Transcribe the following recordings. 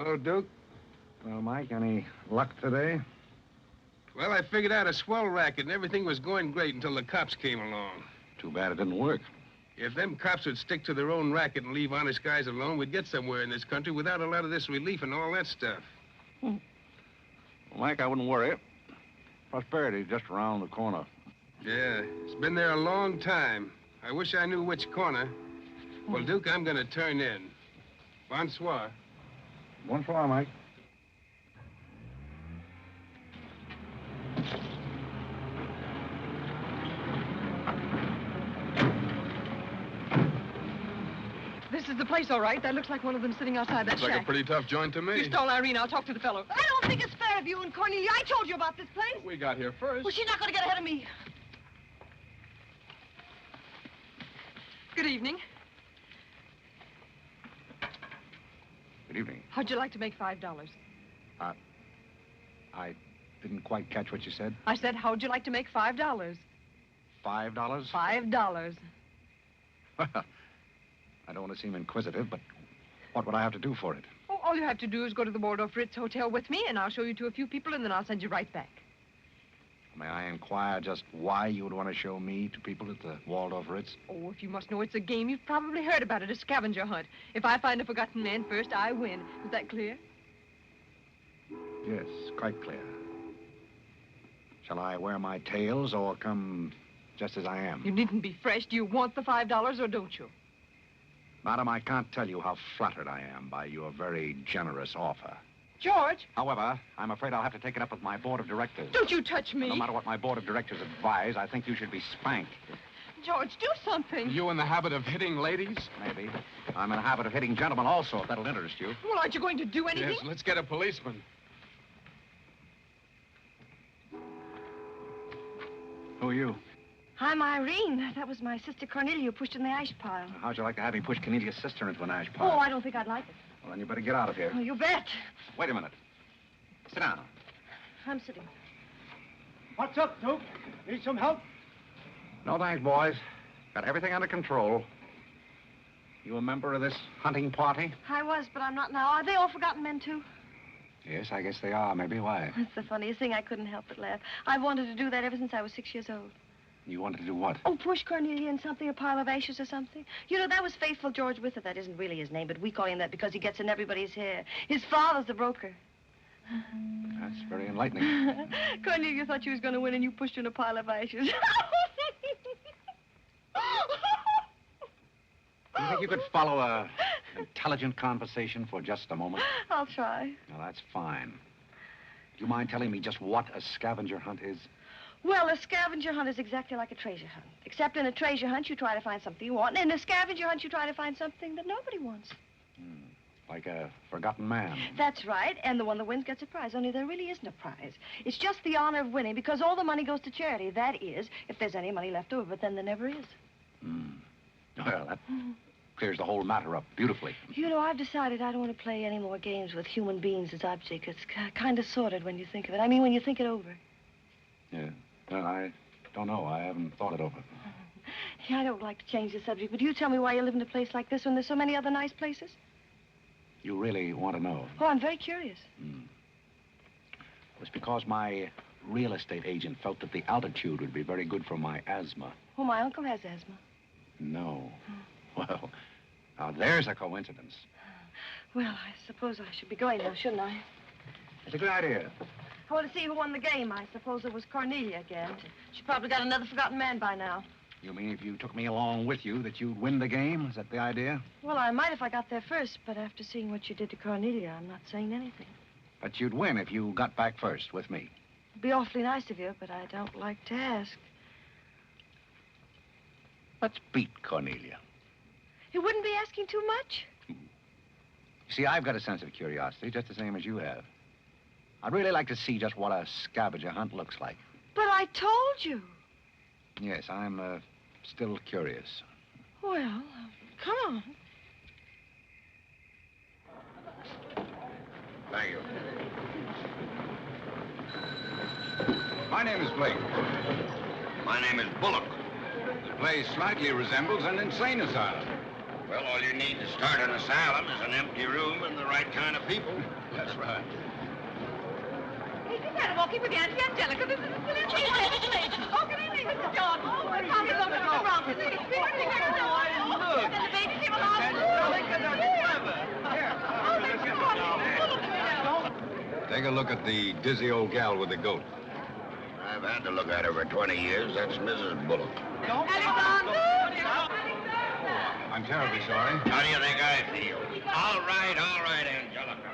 Hello, Duke. Well, Mike, any luck today? Well, I figured out a swell racket, and everything was going great until the cops came along. Too bad it didn't work. If them cops would stick to their own racket and leave honest guys alone, we'd get somewhere in this country without a lot of this relief and all that stuff. Well, Mike, I wouldn't worry. Prosperity's just around the corner. Yeah, it's been there a long time. I wish I knew which corner. Well, Duke, I'm going to turn in. Bonsoir. Bonsoir, Mike. This is the place, all right. That looks like one of them sitting outside that Looks shack. like a pretty tough joint to me. You stole Irene. I'll talk to the fellow. I don't think it's fair of you and Cornelia. I told you about this place. We got here first. Well, she's not going to get ahead of me. Good evening. Good evening. How'd you like to make $5? I didn't quite catch what you said. I said, how'd you like to make $5? $5? $5. I don't want to seem inquisitive, but what would I have to do for it? Oh, all you have to do is go to the Waldorf Ritz Hotel with me, and I'll show you to a few people, and then I'll send you right back. May I inquire just why you would want to show me to people at the Waldorf Ritz? Oh, if you must know it's a game, you've probably heard about it, a scavenger hunt. If I find a forgotten man first, I win. Is that clear? Yes, quite clear. Shall I wear my tails or come just as I am? You needn't be fresh. Do you want the $5 or don't you? Madam, I can't tell you how flattered I am by your very generous offer. George! However, I'm afraid I'll have to take it up with my board of directors. Don't you touch me! No matter what my board of directors advise, I think you should be spanked. George, do something. You in the habit of hitting ladies? Maybe. I'm in the habit of hitting gentlemen also, if that'll interest you. Well, aren't you going to do anything? Yes, let's get a policeman. Who are you? I'm Irene. That was my sister Cornelia who pushed in the ash pile. How'd you like to have me push Cornelia's sister into an ash Oh, pile? I don't think I'd like it. Well, then you better get out of here. Oh, you bet. Wait a minute. Sit down. I'm sitting. What's up, Duke? Need some help? No thanks, boys. Got everything under control. You a member of this hunting party? I was, but I'm not now. Are they all forgotten men, too? Yes, I guess they are. Maybe. Why? That's the funniest thing. I couldn't help but laugh. I've wanted to do that ever since I was 6 years old. You wanted to do what? Oh, push Cornelia in something, a pile of ashes or something. You know, that was Faithful George Wither. That isn't really his name, but we call him that because he gets in everybody's hair. His father's the broker. That's very enlightening. Cornelia thought she was going to win, and you pushed her in a pile of ashes. Do you think you could follow an intelligent conversation for just a moment? I'll try. Well, that's fine. Do you mind telling me just what a scavenger hunt is? Well, a scavenger hunt is exactly like a treasure hunt. Except in a treasure hunt, you try to find something you want. And in a scavenger hunt, you try to find something that nobody wants. Like a forgotten man. That's right. And the one that wins gets a prize. Only there really isn't a prize. It's just the honor of winning because all the money goes to charity. That is, if there's any money left over. But then there never is. Well, that clears the whole matter up beautifully. You know, I've decided I don't want to play any more games with human beings as objects. It's kind of sordid when you think of it. I mean, when you think it over. Yeah. Well, I don't know. I haven't thought it over. Yeah, I don't like to change the subject, but you tell me why you live in a place like this when there's so many other nice places? You really want to know? Oh, I'm very curious. was because my real estate agent felt that the altitude would be very good for my asthma. Oh, my uncle has asthma. No. Well, now there's a coincidence. Well, I suppose I should be going now, shouldn't I? It's a good idea. I want to see who won the game. I suppose it was Cornelia again. She probably got another forgotten man by now. You mean if you took me along with you that you'd win the game? Is that the idea? Well, I might if I got there first, but after seeing what you did to Cornelia, I'm not saying anything. But you'd win if you got back first with me. It'd be awfully nice of you, but I don't like to ask. Let's beat Cornelia. It wouldn't be asking too much? You see, I've got a sense of curiosity, just the same as you have. I'd really like to see just what a scavenger hunt looks like. But I told you. Yes, I'm still curious. Well, come on. Thank you. My name is Blake. My name is Bullock. The place slightly resembles an insane asylum. Well, all you need to start an asylum is an empty room and the right kind of people. That's right. Hey, just had a walking with Auntie Angelica. This is a silly thing. Oh, good evening, Mrs. John. Oh, the coffee's over to the wrong. This is a big thing. Oh, and the baby came along. Take a look at the dizzy old gal with the goat. I've had to look at her for 20 years. That's Mrs. Bullock. Alexander! I'm terribly sorry. How do you think I feel? All right, Angelica.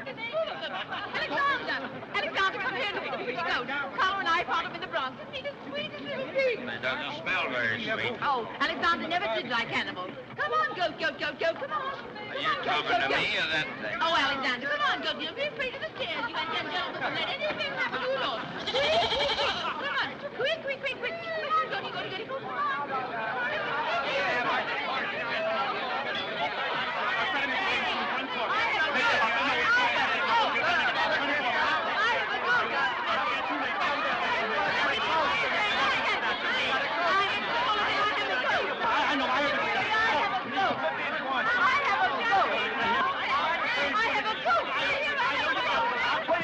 Alexander, come here. Look at the pretty goat. Carlo and I found him in the Bronx. Isn't he the sweetest little thing? It doesn't smell very sweet. Oh, Alexander never did like animals. Come on, goat, come on. Are you talking to me or that thing? Oh, Alexander, come on, goat. You'll be afraid of the stairs. You and Jen gentlemen will let anything happen to you, Lord. Come on. Quick. Come on, goaty, come on.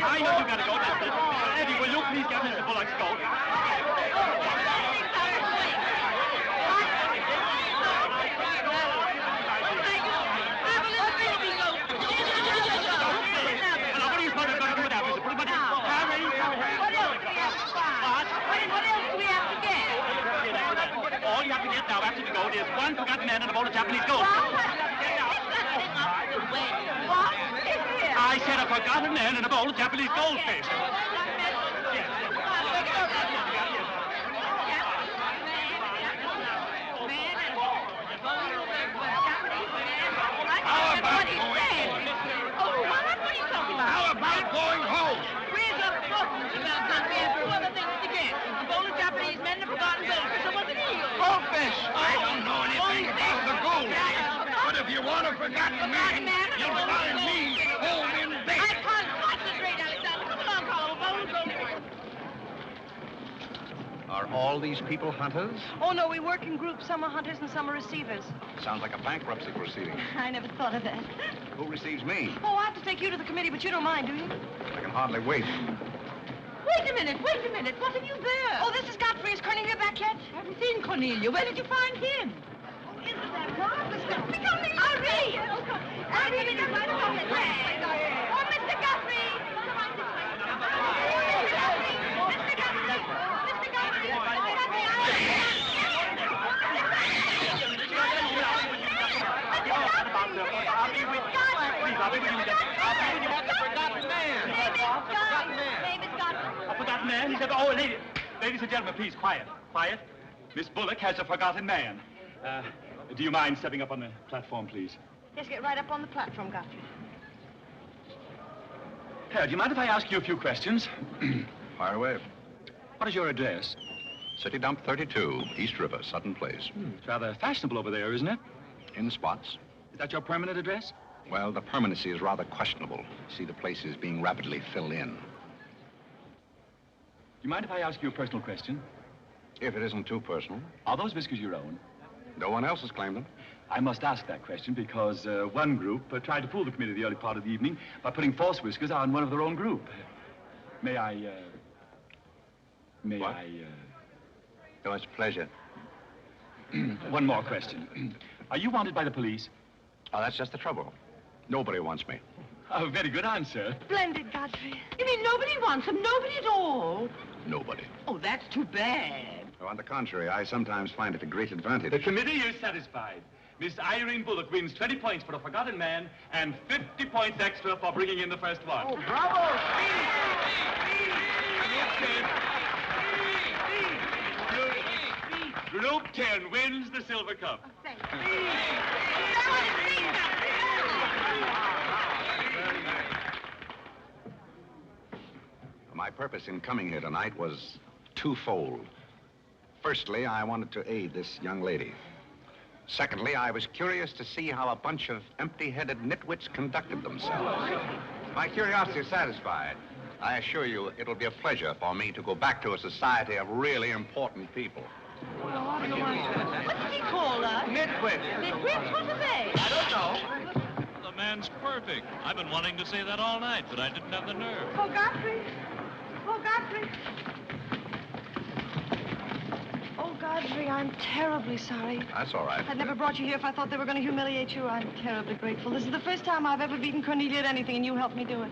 I know you gotta go, Doctor. Eddie, will you please get Mr. Bullock's goat? All you have to get now after the goat is one forgotten man and a bowl of Japanese goat. I said a forgotten man and a bowl of Japanese goldfish. How about going home? Where's the buttons about that? We have two other things to get. A bowl of Japanese men and a forgotten goldfish. Someone's an eel. Goldfish! I don't know anything about the gold. But if you want a forgotten man, you'll find me holding bait. I can't concentrate, Alexander. Come along, Carlo. Bowl of goldfish. Are all these people hunters? Oh, no, we work in groups. Some are hunters and some are receivers. Sounds like a bankruptcy proceeding. I never thought of that. Who receives me? Oh, I have to take you to the committee, but you don't mind, do you? I can hardly wait. Wait a minute. What have you there? Oh, this is Godfrey. Is Cornelia back yet? I haven't seen Cornelia. Where did you find him? Isn't that marvelous? Irene! Irene, it's right along the way. Oh, Mr. Godfrey! Mr. A forgotten man? He said, oh, ladies and gentlemen, please, quiet. Miss Bullock has a forgotten man. Do you mind stepping up on the platform, please? Yes, get right up on the platform, Godfrey. Do you mind if I ask you a few questions? Fire away. What is your address? City Dump 32, East River, Sutton Place. It's rather fashionable over there, isn't it? In spots. Is that your permanent address? Well, the permanency is rather questionable. See, the place is being rapidly filled in. Do you mind if I ask you a personal question? If it isn't too personal. Are those whiskers your own? No one else has claimed them. I must ask that question because one group tried to fool the committee the early part of the evening by putting false whiskers on one of their own group. May I, What? Oh, it's a pleasure. One more question. Are you wanted by the police? Oh, that's just the trouble. Nobody wants me. A very good answer. Splendid, Godfrey. You mean nobody wants him? Nobody at all? Nobody. Oh, that's too bad. Oh, on the contrary, I sometimes find it a great advantage. The committee is satisfied. Miss Irene Bullock wins 20 points for A Forgotten Man and 50 points extra for bringing in the first one. Oh, bravo! Group 10 wins the silver cup. My purpose in coming here tonight was twofold. Firstly, I wanted to aid this young lady. Secondly, I was curious to see how a bunch of empty-headed nitwits conducted themselves. My curiosity is satisfied. I assure you, it'll be a pleasure for me to go back to a society of really important people. What did he call us? Nitwits! Nitwits? What are they? I don't know. The man's perfect. I've been wanting to say that all night, but I didn't have the nerve. Oh, Godfrey. Oh, Godfrey. Oh, Godfrey, I'm terribly sorry. That's all right. I'd never brought you here if I thought they were going to humiliate you. I'm terribly grateful. This is the first time I've ever beaten Cornelia at anything, and you helped me do it.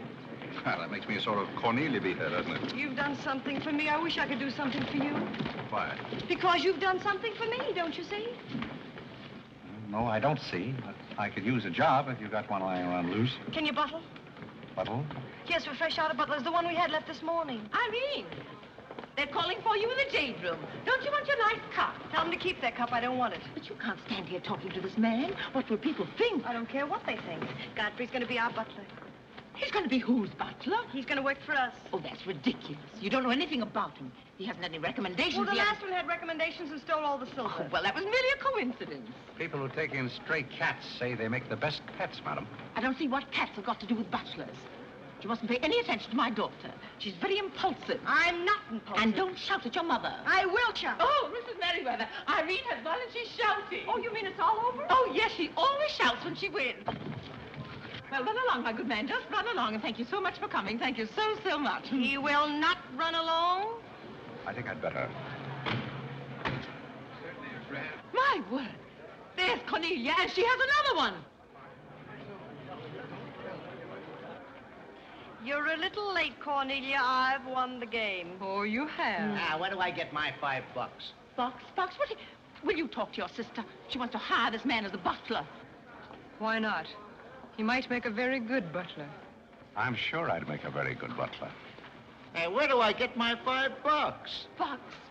Well, that makes me a sort of Cornelia beater, doesn't it? You've done something for me. I wish I could do something for you. Why? Because you've done something for me, don't you see? No, I don't see. But I could use a job if you got one lying around loose. Can you bottle? Bottle? Yes, we're fresh out of Butler's, the one we had left this morning. Irene, they're calling for you in the jade room. Don't you want your nice cup? Tell them to keep their cup. I don't want it. But you can't stand here talking to this man. What will people think? I don't care what they think. Godfrey's going to be our butler. He's going to be whose butler? He's going to work for us. Oh, that's ridiculous. You don't know anything about him. He hasn't any recommendations. Well, the He last one had recommendations and stole all the silver. Oh, well, that was merely a coincidence. People who take in stray cats say they make the best pets, madam. I don't see what cats have got to do with butlers. You mustn't pay any attention to my daughter. She's very impulsive. I'm not impulsive. And don't shout at your mother. I will shout. Oh, Mrs. Merriweather, Irene has won and she's shouting. Oh, you mean it's all over? Oh, yes, she always shouts when she wins. Well, run along, my good man. Just run along, and thank you so much for coming. Thank you so, so much. He will not run along. I think I'd better. My word. There's Cornelia, and she has another one. You're a little late, Cornelia. I've won the game. Oh, you have. Now, where do I get my $5? Box? What? Will you talk to your sister? She wants to hire this man as a butler. Why not? He might make a very good butler. I'm sure I'd make a very good butler. Hey, where do I get my $5? Box?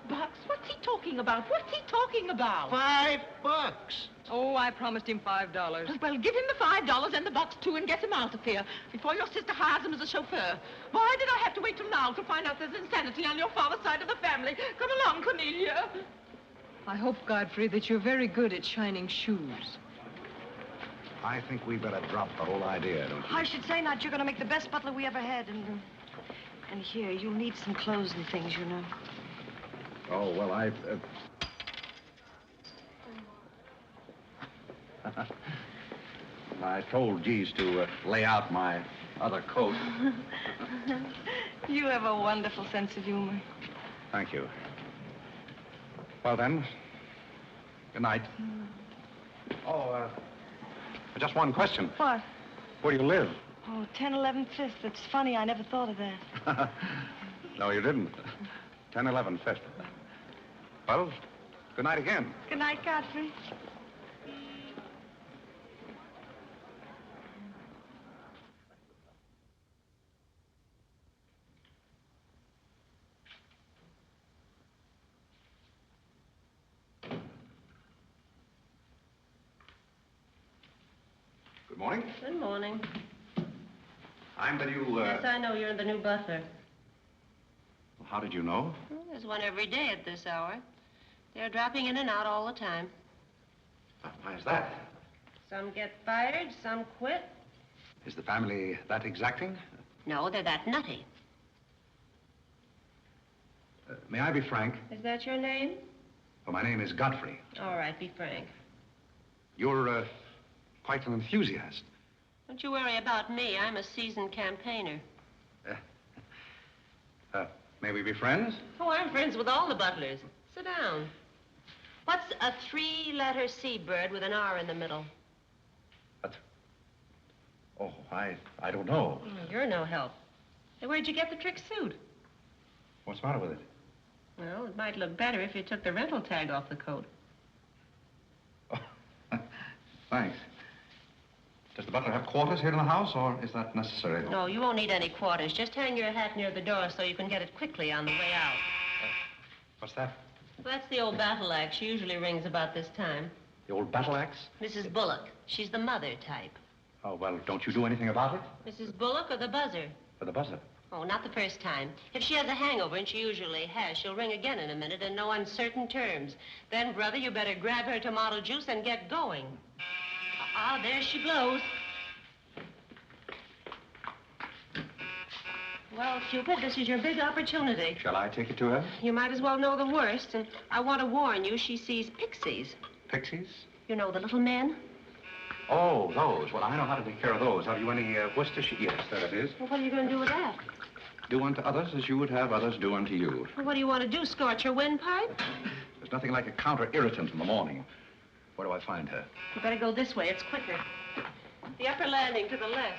What's he talking about? $5. Oh, I promised him $5. Well, give him the $5 and the box, too, and get him out of here before your sister hires him as a chauffeur. Why did I have to wait till now to find out there's insanity on your father's side of the family? Come along, Cornelia. I hope, Godfrey, that you're very good at shining shoes. I think we better drop the whole idea, don't you? I should say not. You're going to make the best butler we ever had. And here, you'll need some clothes and things, you know. Oh, well, I told Jeeves to lay out my other coat. You have a wonderful sense of humor. Thank you. Well, then, good night. Oh, just one question. What? Where do you live? Oh, 1011 Fifth. It's funny. I never thought of that. No, you didn't. 1011 Fifth. Well, good night again. Good night, Godfrey. Good morning. Good morning. I'm the new, Yes, I know you're the new butler. How did you know? Well, there's one every day at this hour. They're dropping in and out all the time. Why is that? Some get fired, some quit. Is the family that exacting? No, they're that nutty. May I be frank? Is that your name? Well, my name is Godfrey. All right, be frank. You're, quite an Don't you worry about me. I'm a seasoned campaigner. May we be friends? Oh, I'm friends with all the butlers. Sit down. What's a three-letter seabird with an R in the middle? Oh, I don't know. Oh, you're no help. Hey, where'd you get the trick suit? What's the matter with it? Well, it might look better if you took the rental tag off the coat. Oh, thanks. Does the butler have quarters here in the house, or is that necessary? No, you won't need any quarters. Just hang your hat near the door so you can get it quickly on the way out. What's that? Well, that's the old battle axe. She usually rings about this time. The old battle axe? Mrs. Bullock. She's the mother type. Oh, well, don't you do anything about it? Mrs. Bullock or the buzzer? For the buzzer. Oh, not the first time. If she has a hangover, and she usually has, she'll ring again in a minute in no uncertain terms. Then, brother, you better grab her tomato juice and get going. There she blows. Well, Cupid, this is your big opportunity. Shall I take it to her? You might as well know the worst, and I want to warn you, she sees pixies. Pixies? You know, the little men? Oh, those. Well, I know how to take care of those. Have you any Worcestershire? Yes, there it is. Well, what are you going to do with that? Do unto others as you would have others do unto you. Well, what do you want to do, scorch her windpipe? There's nothing like a counter-irritant in the morning. Where do I find her? You better go this way. It's quicker. The upper landing to the left.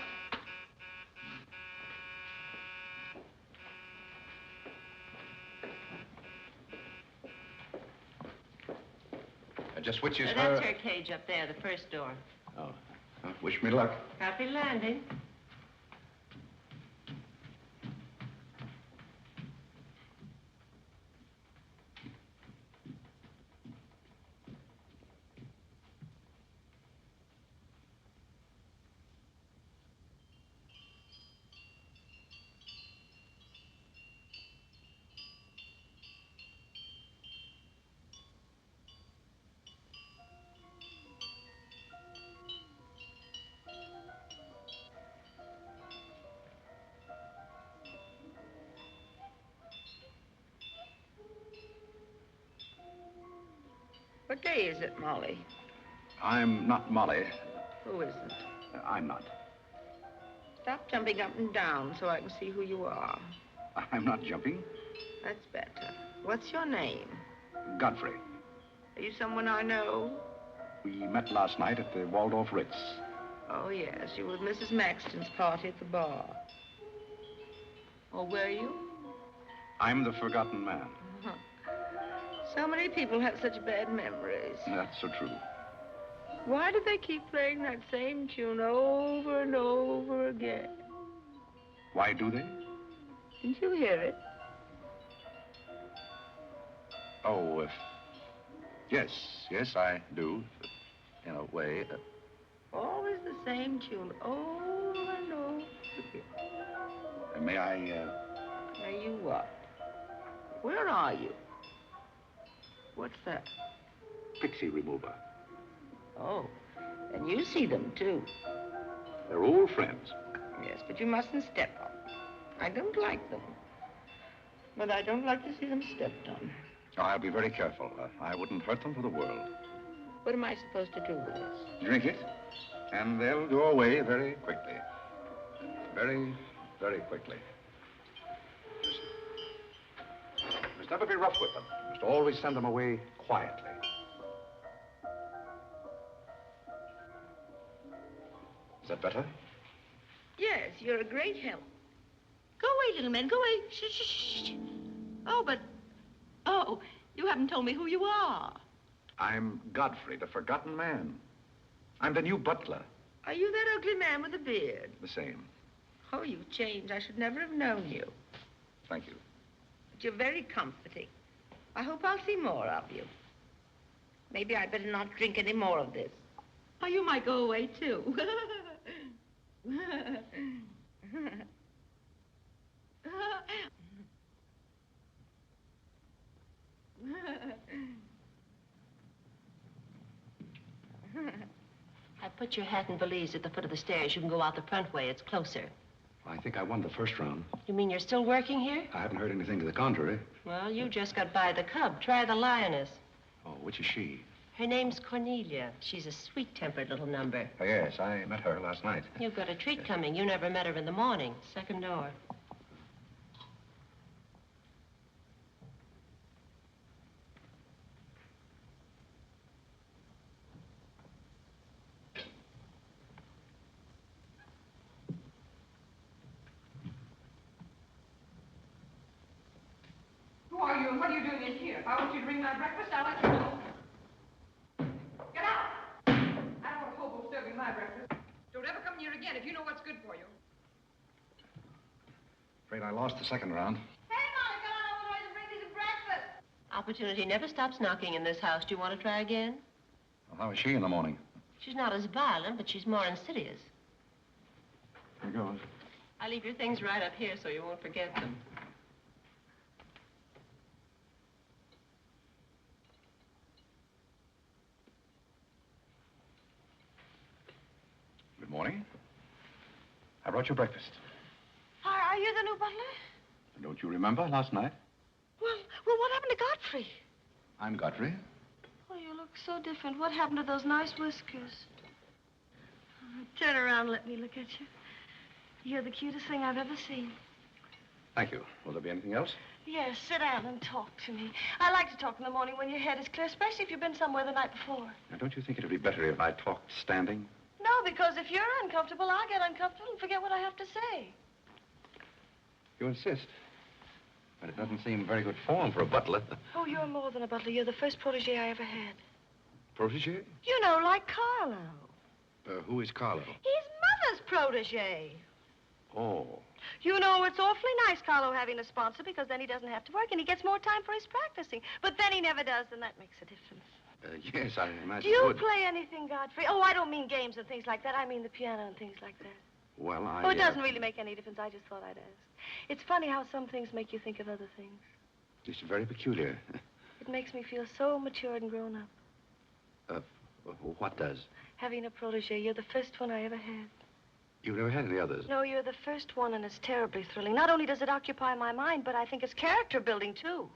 Just which is her... That's her cage up there, the first door. Oh. Wish me luck. Happy landing. What day is it, Molly? I'm not Molly. Who isn't? I'm not. Stop jumping up and down so I can see who you are. I'm not jumping. That's better. What's your name? Godfrey. Are you someone I know? We met last night at the Waldorf Ritz. Oh, yes. You were at Mrs. Maxton's party at the bar. Or were you? I'm the forgotten man. So many people have such bad memories. That's so true. Why do they keep playing that same tune over and over again? Why do they? Didn't you hear it? Oh, yes, I do. In a way. Always the same tune, over and over again. May I, May you what? Where are you? What's that? Pixie remover. Oh, and you see them, too. They're old friends. Yes, but you mustn't step on them. I don't like them. But I don't like to see them stepped on. Oh, I'll be very careful. I wouldn't hurt them for the world. What am I supposed to do with this? Drink it, and they'll go away very quickly. Very, very quickly. You must never be rough with them. You must always send them away quietly. Is that better? Yes, you're a great help. Go away, little man, go away. Shh, shh, shh. Oh, but... Oh, you haven't told me who you are. I'm Godfrey, the forgotten man. I'm the new butler. Are you that ugly man with the beard? The same. Oh, you've changed. I should never have known you. Thank you. But you're very comforting. I hope I'll see more of you. Maybe I'd better not drink any more of this. Oh, you might go away, too. I put your hat and valise at the foot of the stairs. You can go out the front way. It's closer. I think I won the first round. You mean you're still working here? I haven't heard anything to the contrary. Well, you just got by the cub. Try the lioness. Oh, which is she? Her name's Cornelia. She's a sweet-tempered little number. Oh, yes, I met her last night. You've got a treat coming. You never met her in the morning. Second door. are you and what are you doing in here? If I want you to bring my breakfast, I'll let you know. Get out! I don't want a hobo serving my breakfast. Don't ever come near again if you know what's good for you. Afraid I lost the second round. Hey, Molly, come on over and bring me some breakfast. Opportunity never stops knocking in this house. Do you want to try again? Well, how is she in the morning? She's not as violent, but she's more insidious. Here goes. I leave your things right up here so you won't forget them. Good morning. I brought you breakfast. Are you the new butler? Don't you remember last night? Well, what happened to Godfrey? I'm Godfrey. Oh, you look so different. What happened to those nice whiskers? Oh, turn around and let me look at you. You're the cutest thing I've ever seen. Thank you. Will there be anything else? Yes, sit down and talk to me. I like to talk in the morning when your head is clear, especially if you've been somewhere the night before. Now, don't you think it would be better if I talked standing? No, because if you're uncomfortable, I'll get uncomfortable and forget what I have to say. You insist. But it doesn't seem very good form for a butler. Oh, you're more than a butler. You're the first protege I ever had. Protege? You know, like Carlo. Who is Carlo? He's Mother's protege. Oh. You know, it's awfully nice, Carlo, having a sponsor, because then he doesn't have to work and he gets more time for his practicing. But then he never does, and that makes a difference. Yes, I imagine. Do you play anything, Godfrey? Oh, I don't mean games and things like that. I mean the piano and things like that. Well, Oh, it doesn't really make any difference. I just thought I'd ask. It's funny how some things make you think of other things. It's very peculiar. It makes me feel so matured and grown up. What does? Having a protege. You're the first one I ever had. You've never had any others? No, you're the first one, and it's terribly thrilling. Not only does it occupy my mind, but I think it's character building, too.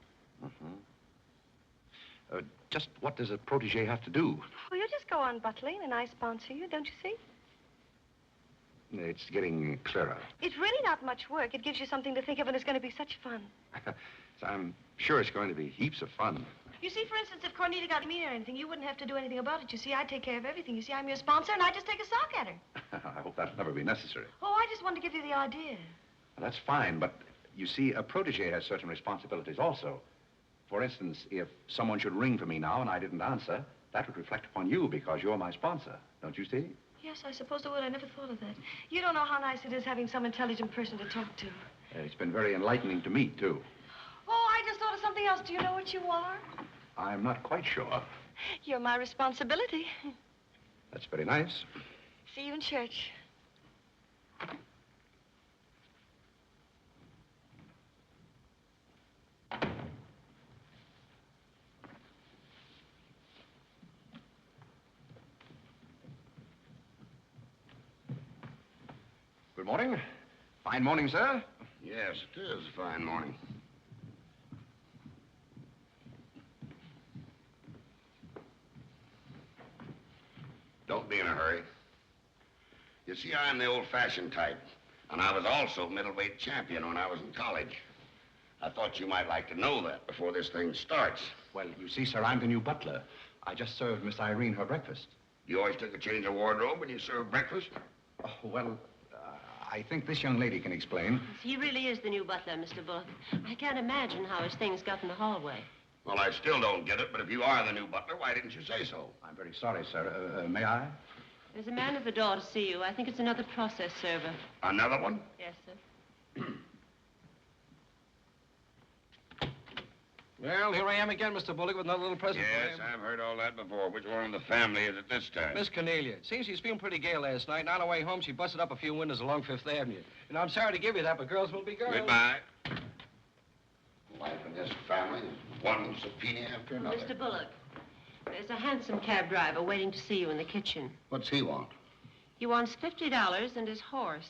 Just what does a protege have to do? Well, you just go on butling, and I sponsor you, don't you see? It's getting clearer. It's really not much work. It gives you something to think of, and it's going to be such fun. So I'm sure it's going to be heaps of fun. You see, for instance, if Cornelia got mean or anything, you wouldn't have to do anything about it. You see, I take care of everything. You see, I'm your sponsor, and I just take a sock at her. I hope that'll never be necessary. Oh, I just wanted to give you the idea. Well, that's fine, but you see, a protege has certain responsibilities also. For instance, if someone should ring for me now and I didn't answer, that would reflect upon you because you're my sponsor. Don't you see? Yes, I suppose it would. I never thought of that. You don't know how nice it is having some intelligent person to talk to. It's been very enlightening to me, too. Oh, I just thought of something else. Do you know what you are? I'm not quite sure. You're my responsibility. That's very nice. See you in church. Good morning. Fine morning, sir. Yes, it is a fine morning. Don't be in a hurry. You see, I'm the old-fashioned type, and I was also middleweight champion when I was in college. I thought you might like to know that before this thing starts. Well, you see, sir, I'm the new butler. I just served Miss Irene her breakfast. You always took a change of wardrobe when you served breakfast? Oh, well, I think this young lady can explain. He really is the new butler, Mr. Bullock. I can't imagine how his things got in the hallway. Well, I still don't get it, but if you are the new butler, why didn't you say so? I'm very sorry, sir. May I? There's a man at the door to see you. I think it's another process server. Another one? Yes, sir. Well, here I am again, Mr. Bullock, with another little present for Yes, you. I've heard all that before. Which one in the family is it this time? Miss Cornelia. Seems she's feeling pretty gay last night, and on her way home, she busted up a few windows along Fifth Avenue. And I'm sorry to give you that, but girls will be girls. Goodbye. Life in this family is one subpoena after another. Mr. Bullock, there's a hansom cab driver waiting to see you in the kitchen. What's he want? He wants $50 and his horse.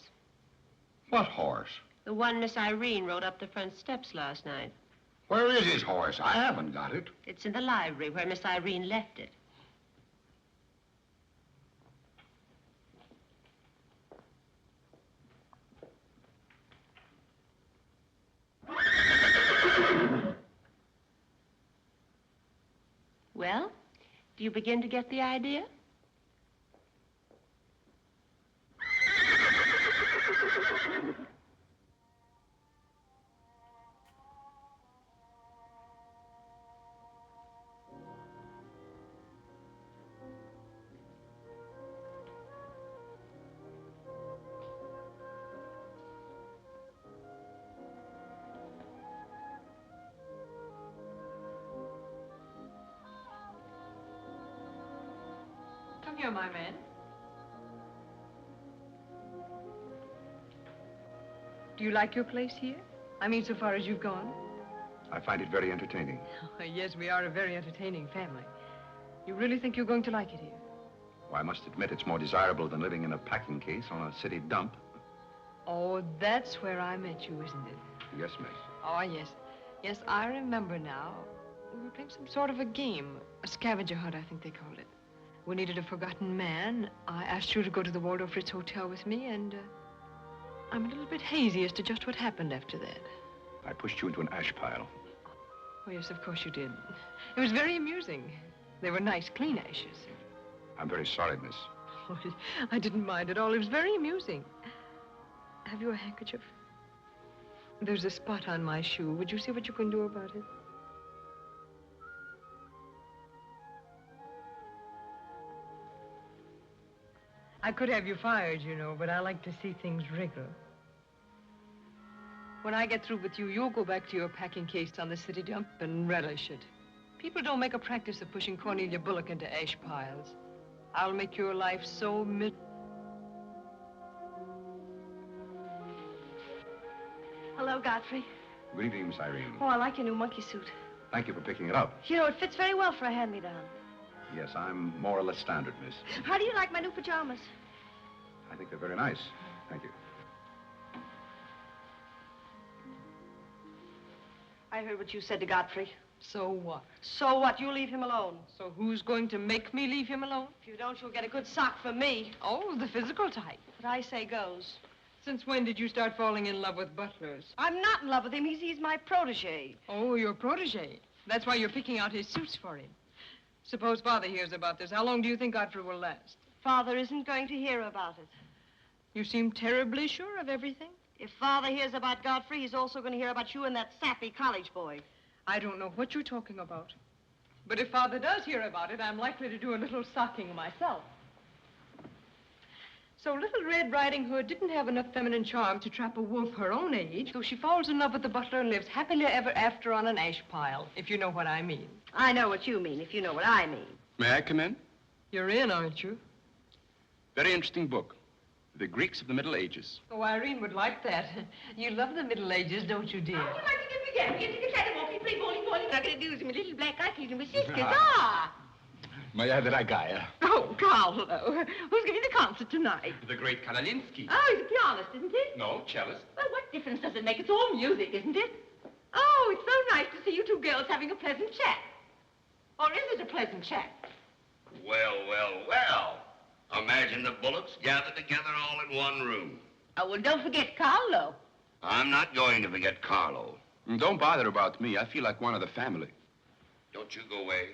What horse? The one Miss Irene rode up the front steps last night. Where is his horse? I haven't got it. It's in the library where Miss Irene left it. Well, do you begin to get the idea? here, my man. Do you like your place here? I mean, so far as you've gone? I find it very entertaining. Oh, yes, we are a very entertaining family. You really think you're going to like it here? Well, I must admit it's more desirable than living in a packing case on a city dump. Oh, that's where I met you, isn't it? Yes, miss. Oh, yes. Yes, I remember now. We were playing some sort of a game. A scavenger hunt, I think they called it. We needed a forgotten man. I asked you to go to the Waldorf Ritz Hotel with me, and I'm a little bit hazy as to just what happened after that. I pushed you into an ash pile. Oh, yes, of course you did. It was very amusing. They were nice, clean ashes. I'm very sorry, miss. Oh, I didn't mind at all. It was very amusing. Have you a handkerchief? There's a spot on my shoe. Would you see what you can do about it? I could have you fired, you know, but I like to see things wriggle. When I get through with you, you'll go back to your packing case on the city dump and relish it. People don't make a practice of pushing Cornelia Bullock into ash piles. I'll make your life so Hello, Godfrey. Good evening, Miss Irene. Oh, I like your new monkey suit. Thank you for picking it up. You know, it fits very well for a hand-me-down. Yes, I'm more or less standard, miss. How do you like my new pajamas? I think they're very nice. Thank you. I heard what you said to Godfrey. So what? So what? You leave him alone. So who's going to make me leave him alone? If you don't, you'll get a good sock from me. Oh, the physical type. What I say goes. Since when did you start falling in love with butlers? I'm not in love with him. He's my protege. Oh, your protege. That's why you're picking out his suits for him. Suppose Father hears about this. How long do you think Godfrey will last? Father isn't going to hear about it. You seem terribly sure of everything. If Father hears about Godfrey, he's also going to hear about you and that sappy college boy. I don't know what you're talking about. But if Father does hear about it, I'm likely to do a little socking myself. So Little Red Riding Hood didn't have enough feminine charm to trap a wolf her own age, so she falls in love with the butler and lives happily ever after on an ash pile, if you know what I mean. I know what you mean, if you know what I mean. May I come in? You're in, aren't you? Very interesting book. The Greeks of the Middle Ages. Oh, Irene would like that. You love the Middle Ages, don't you, dear? Oh, you like to get began. Get to the catwalk, play bowling. I'm going to do some little black eye feeding with sisters. Moja dragaya. Oh, Carlo. Who's giving the concert tonight? The great Kalalinsky. Oh, he's a pianist, isn't he? No, cellist. Well, what difference does it make? It's all music, isn't it? Oh, it's so nice to see you two girls having a pleasant chat. Or is it a pleasant chat? Well, well, well. Imagine the Bullocks gathered together all in one room. Oh, well, don't forget Carlo. I'm not going to forget Carlo. Don't bother about me. I feel like one of the family. Don't you go away.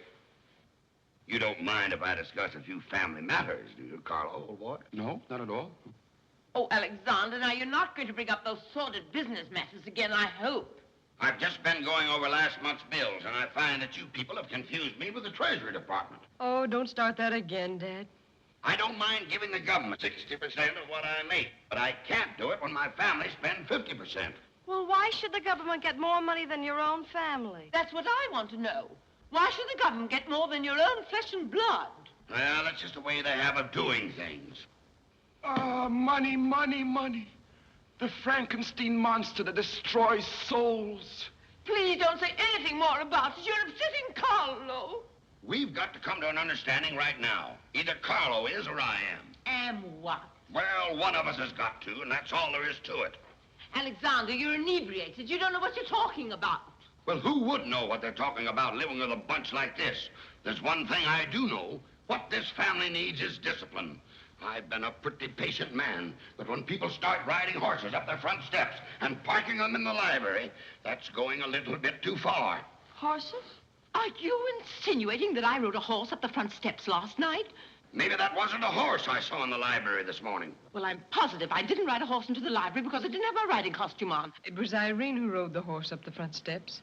You don't mind if I discuss a few family matters, do you, Carlo, old boy? No, not at all. Oh, Alexander, now you're not going to bring up those sordid business matters again, I hope. I've just been going over last month's bills, and I find that you people have confused me with the Treasury Department. Oh, don't start that again, Dad. I don't mind giving the government 60% of what I make, but I can't do it when my family spends 50%. Well, why should the government get more money than your own family? That's what I want to know. Why should the government get more than your own flesh and blood? Well, that's just the way they have of doing things. Ah, money, money, money. The Frankenstein monster that destroys souls. Please don't say anything more about it. You're upsetting Carlo. We've got to come to an understanding right now. Either Carlo is or I am. Am what? Well, one of us has got to, and that's all there is to it. Alexander, you're inebriated. You don't know what you're talking about. Well, who would know what they're talking about living with a bunch like this? There's one thing I do know. What this family needs is discipline. I've been a pretty patient man, but when people start riding horses up their front steps and parking them in the library, that's going a little bit too far. Horses? Are you insinuating that I rode a horse up the front steps last night? Maybe that wasn't a horse I saw in the library this morning. Well, I'm positive I didn't ride a horse into the library because I didn't have my riding costume on. It was Irene who rode the horse up the front steps.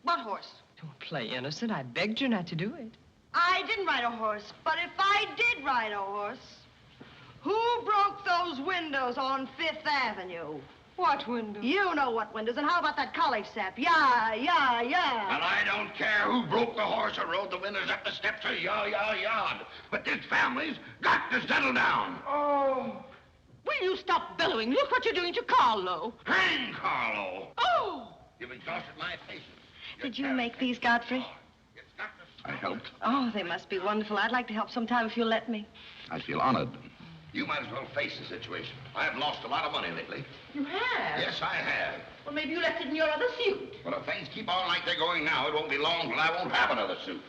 What horse? Don't play innocent. I begged you not to do it. I didn't ride a horse, but if I did ride a horse, who broke those windows on Fifth Avenue? What window? You know what windows, and how about that college sap? Yeah, yeah, yeah. And I don't care who broke the horse or rode the windows up the steps or yard. But this family's got to settle down. Oh. Will you stop bellowing? Look what you're doing to Carlo. Hang Carlo. Oh! You've exhausted my patience. Did you make these, Godfrey? I helped. Oh, they must be wonderful. I'd like to help sometime if you'll let me. I feel honored. You might as well face the situation. I've lost a lot of money lately. You have? Yes, I have. Well, maybe you left it in your other suit. But if things keep on like they're going now, it won't be long till I won't have another suit.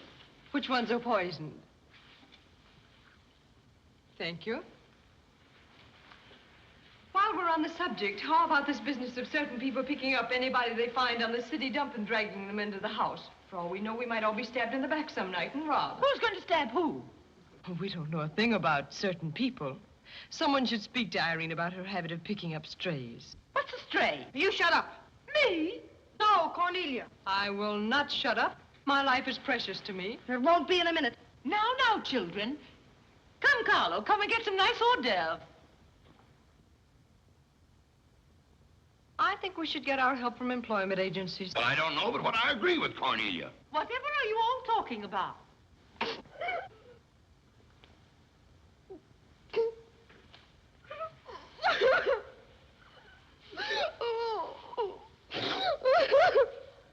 Which ones are poisoned? Thank you. While we're on the subject, how about this business of certain people picking up anybody they find on the city dump and dragging them into the house? For all we know, we might all be stabbed in the back some night and robbed. Who's going to stab who? We don't know a thing about certain people. Someone should speak to Irene about her habit of picking up strays. What's a stray? You shut up. Me? No, Cornelia. I will not shut up. My life is precious to me. There won't be in a minute. Now, children. Come, Carlo, come and get some nice hors d'oeuvre. I think we should get our help from employment agencies. Well, I don't know, but what I agree with Cornelia. Whatever are you all talking about?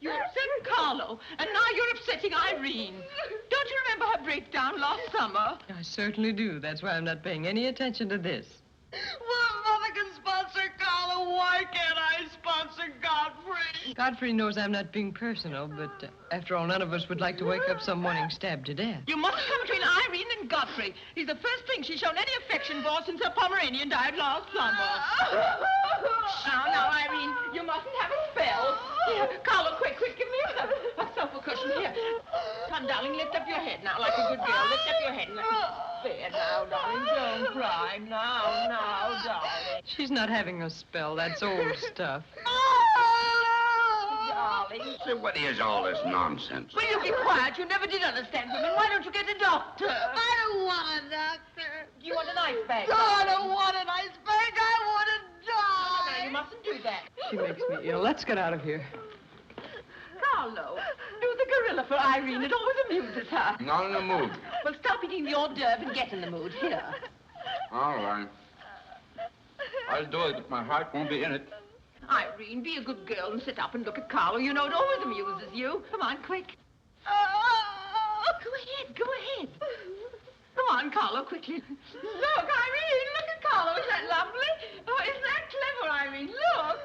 You upset Carlo, and now you're upsetting Irene. Don't you remember her breakdown last summer? I certainly do. That's why I'm not paying any attention to this. Well, Mother can sponsor Carlo. Why can't I sponsor Godfrey? Godfrey knows I'm not being personal, but after all, none of us would like to wake up some morning stabbed to death. You mustn't come between Irene and Godfrey. He's the first thing she's shown any affection for since her Pomeranian died last summer. Now, Irene, you mustn't have a spell. Here, Carlo, quick, give me a sofa cushion here. Come, darling, lift up your head now, like a good girl. Lift up your head and let me there now, darling. Don't cry. Now, darling. She's not having a spell. That's old stuff. Darling. So what is all this nonsense? Will you be quiet? You never did understand women. Why don't you get a doctor? I don't want a doctor. Do you want an ice bag? No, I don't want an ice bag. I want to die. No, you mustn't do that. She makes me ill. Let's get out of here. Carlo, do the gorilla for Irene. It always amuses her. Not in the mood. Well, stop eating the hors d'oeuvre and get in the mood. Here. All right. I'll do it, but my heart won't be in it. Irene, be a good girl and sit up and look at Carlo. You know it always amuses you. Come on, quick. Go ahead. Come on, Carlo, quickly. Look, Irene, look at Carlo. Isn't that lovely? Oh, isn't that clever, Irene? Look.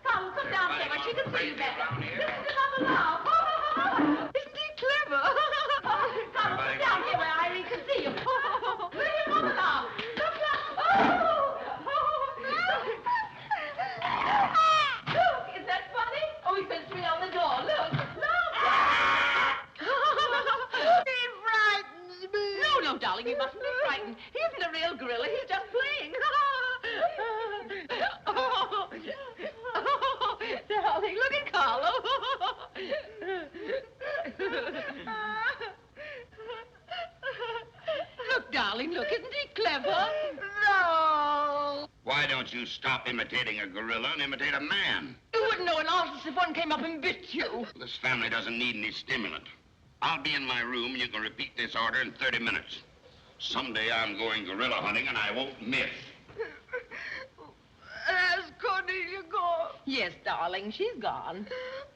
Carlo, come down there. She can see you better. Listen to Mama now. Isn't he clever? Carlo, come down here where Irene can see you. Look at Mama now. Look. Look, is that funny? Oh, he fits me on the door. Look. He frightens me. No, darling, you mustn't be frightened. He isn't a real gorilla. He's just playing. Darling, look at Carlo. Look, darling, look. Isn't he clever? No. Why don't you stop imitating a gorilla and imitate a man? You wouldn't know an artist if one came up and bit you. This family doesn't need any stimulant. I'll be in my room, and you can repeat this order in 30 minutes. Someday I'm going gorilla hunting, and I won't miss. Has Cornelia gone? Yes, darling, she's gone.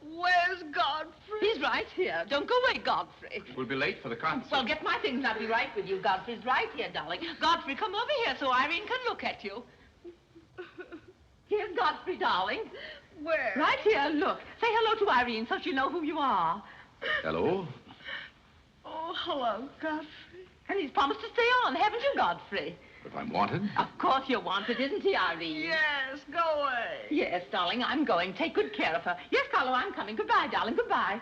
Where's Godfrey? He's right here. Don't go away, Godfrey. We'll be late for the concert. Well, get my things and I'll be right with you. Godfrey's right here, darling. Godfrey, come over here so Irene can look at you. Here's Godfrey, darling. Where? Right here, look. Say hello to Irene so she'll know who you are. Hello? Oh, hello, Godfrey. And he's promised to stay on, haven't you, Godfrey? If I'm wanted? Of course you're wanted, isn't he, Irene? Yes, go away. Yes, darling, I'm going. Take good care of her. Yes, Carlo, I'm coming. Goodbye, darling, goodbye.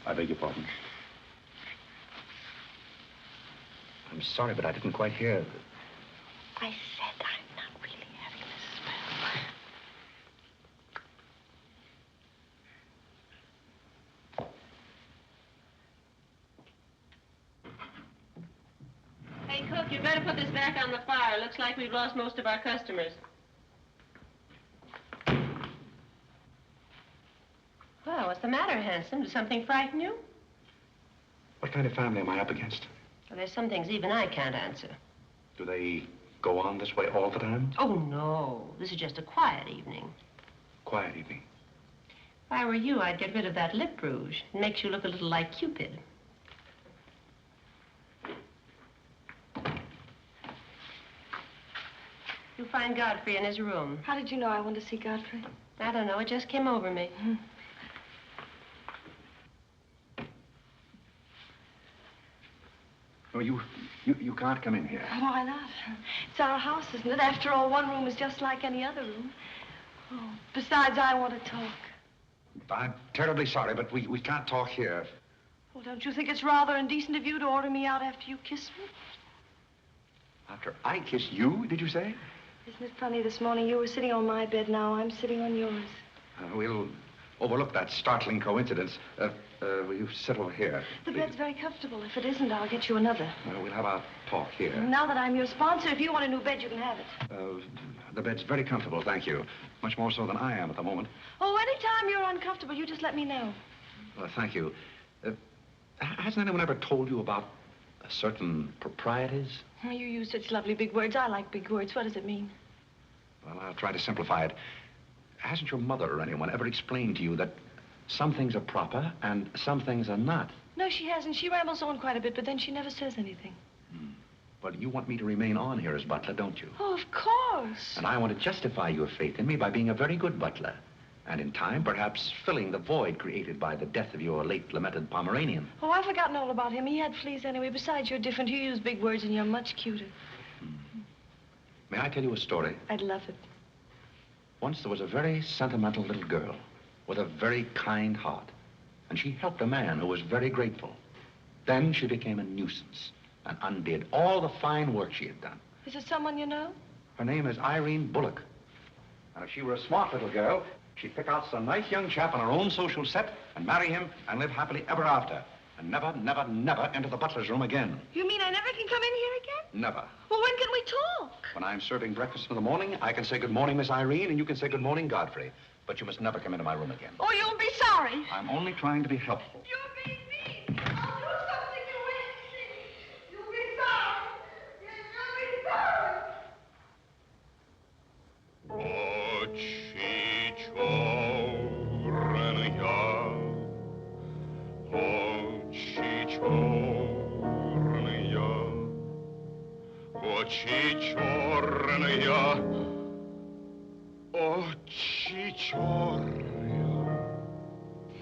I beg your pardon. I'm sorry, but I didn't quite hear. I said I'm not really having a spell. cook, you better put this back on the fire. Looks like we've lost most of our customers. Well, what's the matter, handsome? Does something frighten you? What kind of family am I up against? Well, there's some things even I can't answer. Do they go on this way all the time? Oh, no. This is just a quiet evening. Quiet evening. If I were you, I'd get rid of that lip rouge. It makes you look a little like Cupid. You'll find Godfrey in his room. How did you know I wanted to see Godfrey? I don't know. It just came over me. No, you can't come in here. Why not? It's our house, isn't it? After all, one room is just like any other room. Oh, besides, I want to talk. I'm terribly sorry, but we can't talk here. Well, don't you think it's rather indecent of you to order me out after you kiss me? After I kiss you, did you say? Isn't it funny, this morning you were sitting on my bed, now I'm sitting on yours. We'll overlook that startling coincidence. Will you sit over here? The please? bed's very comfortable. If it isn't, I'll get you another. We'll have our talk here. Now that I'm your sponsor, if you want a new bed, you can have it. The bed's very comfortable, thank you. Much more so than I am at the moment. Oh, anytime you're uncomfortable, you just let me know. Thank you. Hasn't anyone ever told you about certain proprieties? Oh, you use such lovely big words. I like big words. What does it mean? Well, I'll try to simplify it. Hasn't your mother or anyone ever explained to you that some things are proper and some things are not? No, she hasn't. She rambles on quite a bit, but then she never says anything. Well, you want me to remain on here as butler, don't you? Oh, of course. And I want to justify your faith in me by being a very good butler. And in time, perhaps filling the void created by the death of your late lamented Pomeranian. Oh, I've forgotten all about him. He had fleas anyway. Besides, you're different. You use big words and you're much cuter. May I tell you a story? I'd love it. Once there was a very sentimental little girl with a very kind heart. And she helped a man who was very grateful. Then she became a nuisance and undid all the fine work she had done. Is it someone you know? Her name is Irene Bullock. And if she were a smart little girl, she'd pick out some nice young chap on her own social set and marry him and live happily ever after. And never, never, never enter the butler's room again. You mean I never can come in here again? Never. Well, when can we talk? When I'm serving breakfast in the morning, I can say good morning, Miss Irene, and you can say good morning, Godfrey. But you must never come into my room again. Oh, you'll be sorry. I'm only trying to be helpful. You're being mean. I'll do something you won't see. You'll be sorry. You'll be sorry.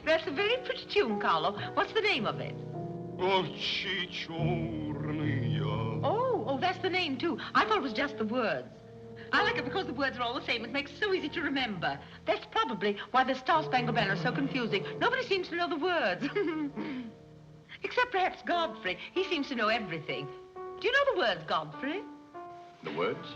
That's a very pretty tune, Carlo. What's the name of it? Oh, that's the name, too. I thought it was just the words. I like it because the words are all the same. It makes it so easy to remember. That's probably why the Star Spangled Banner is so confusing. Nobody seems to know the words. Except perhaps Godfrey. He seems to know everything. Do you know the words, Godfrey? The words?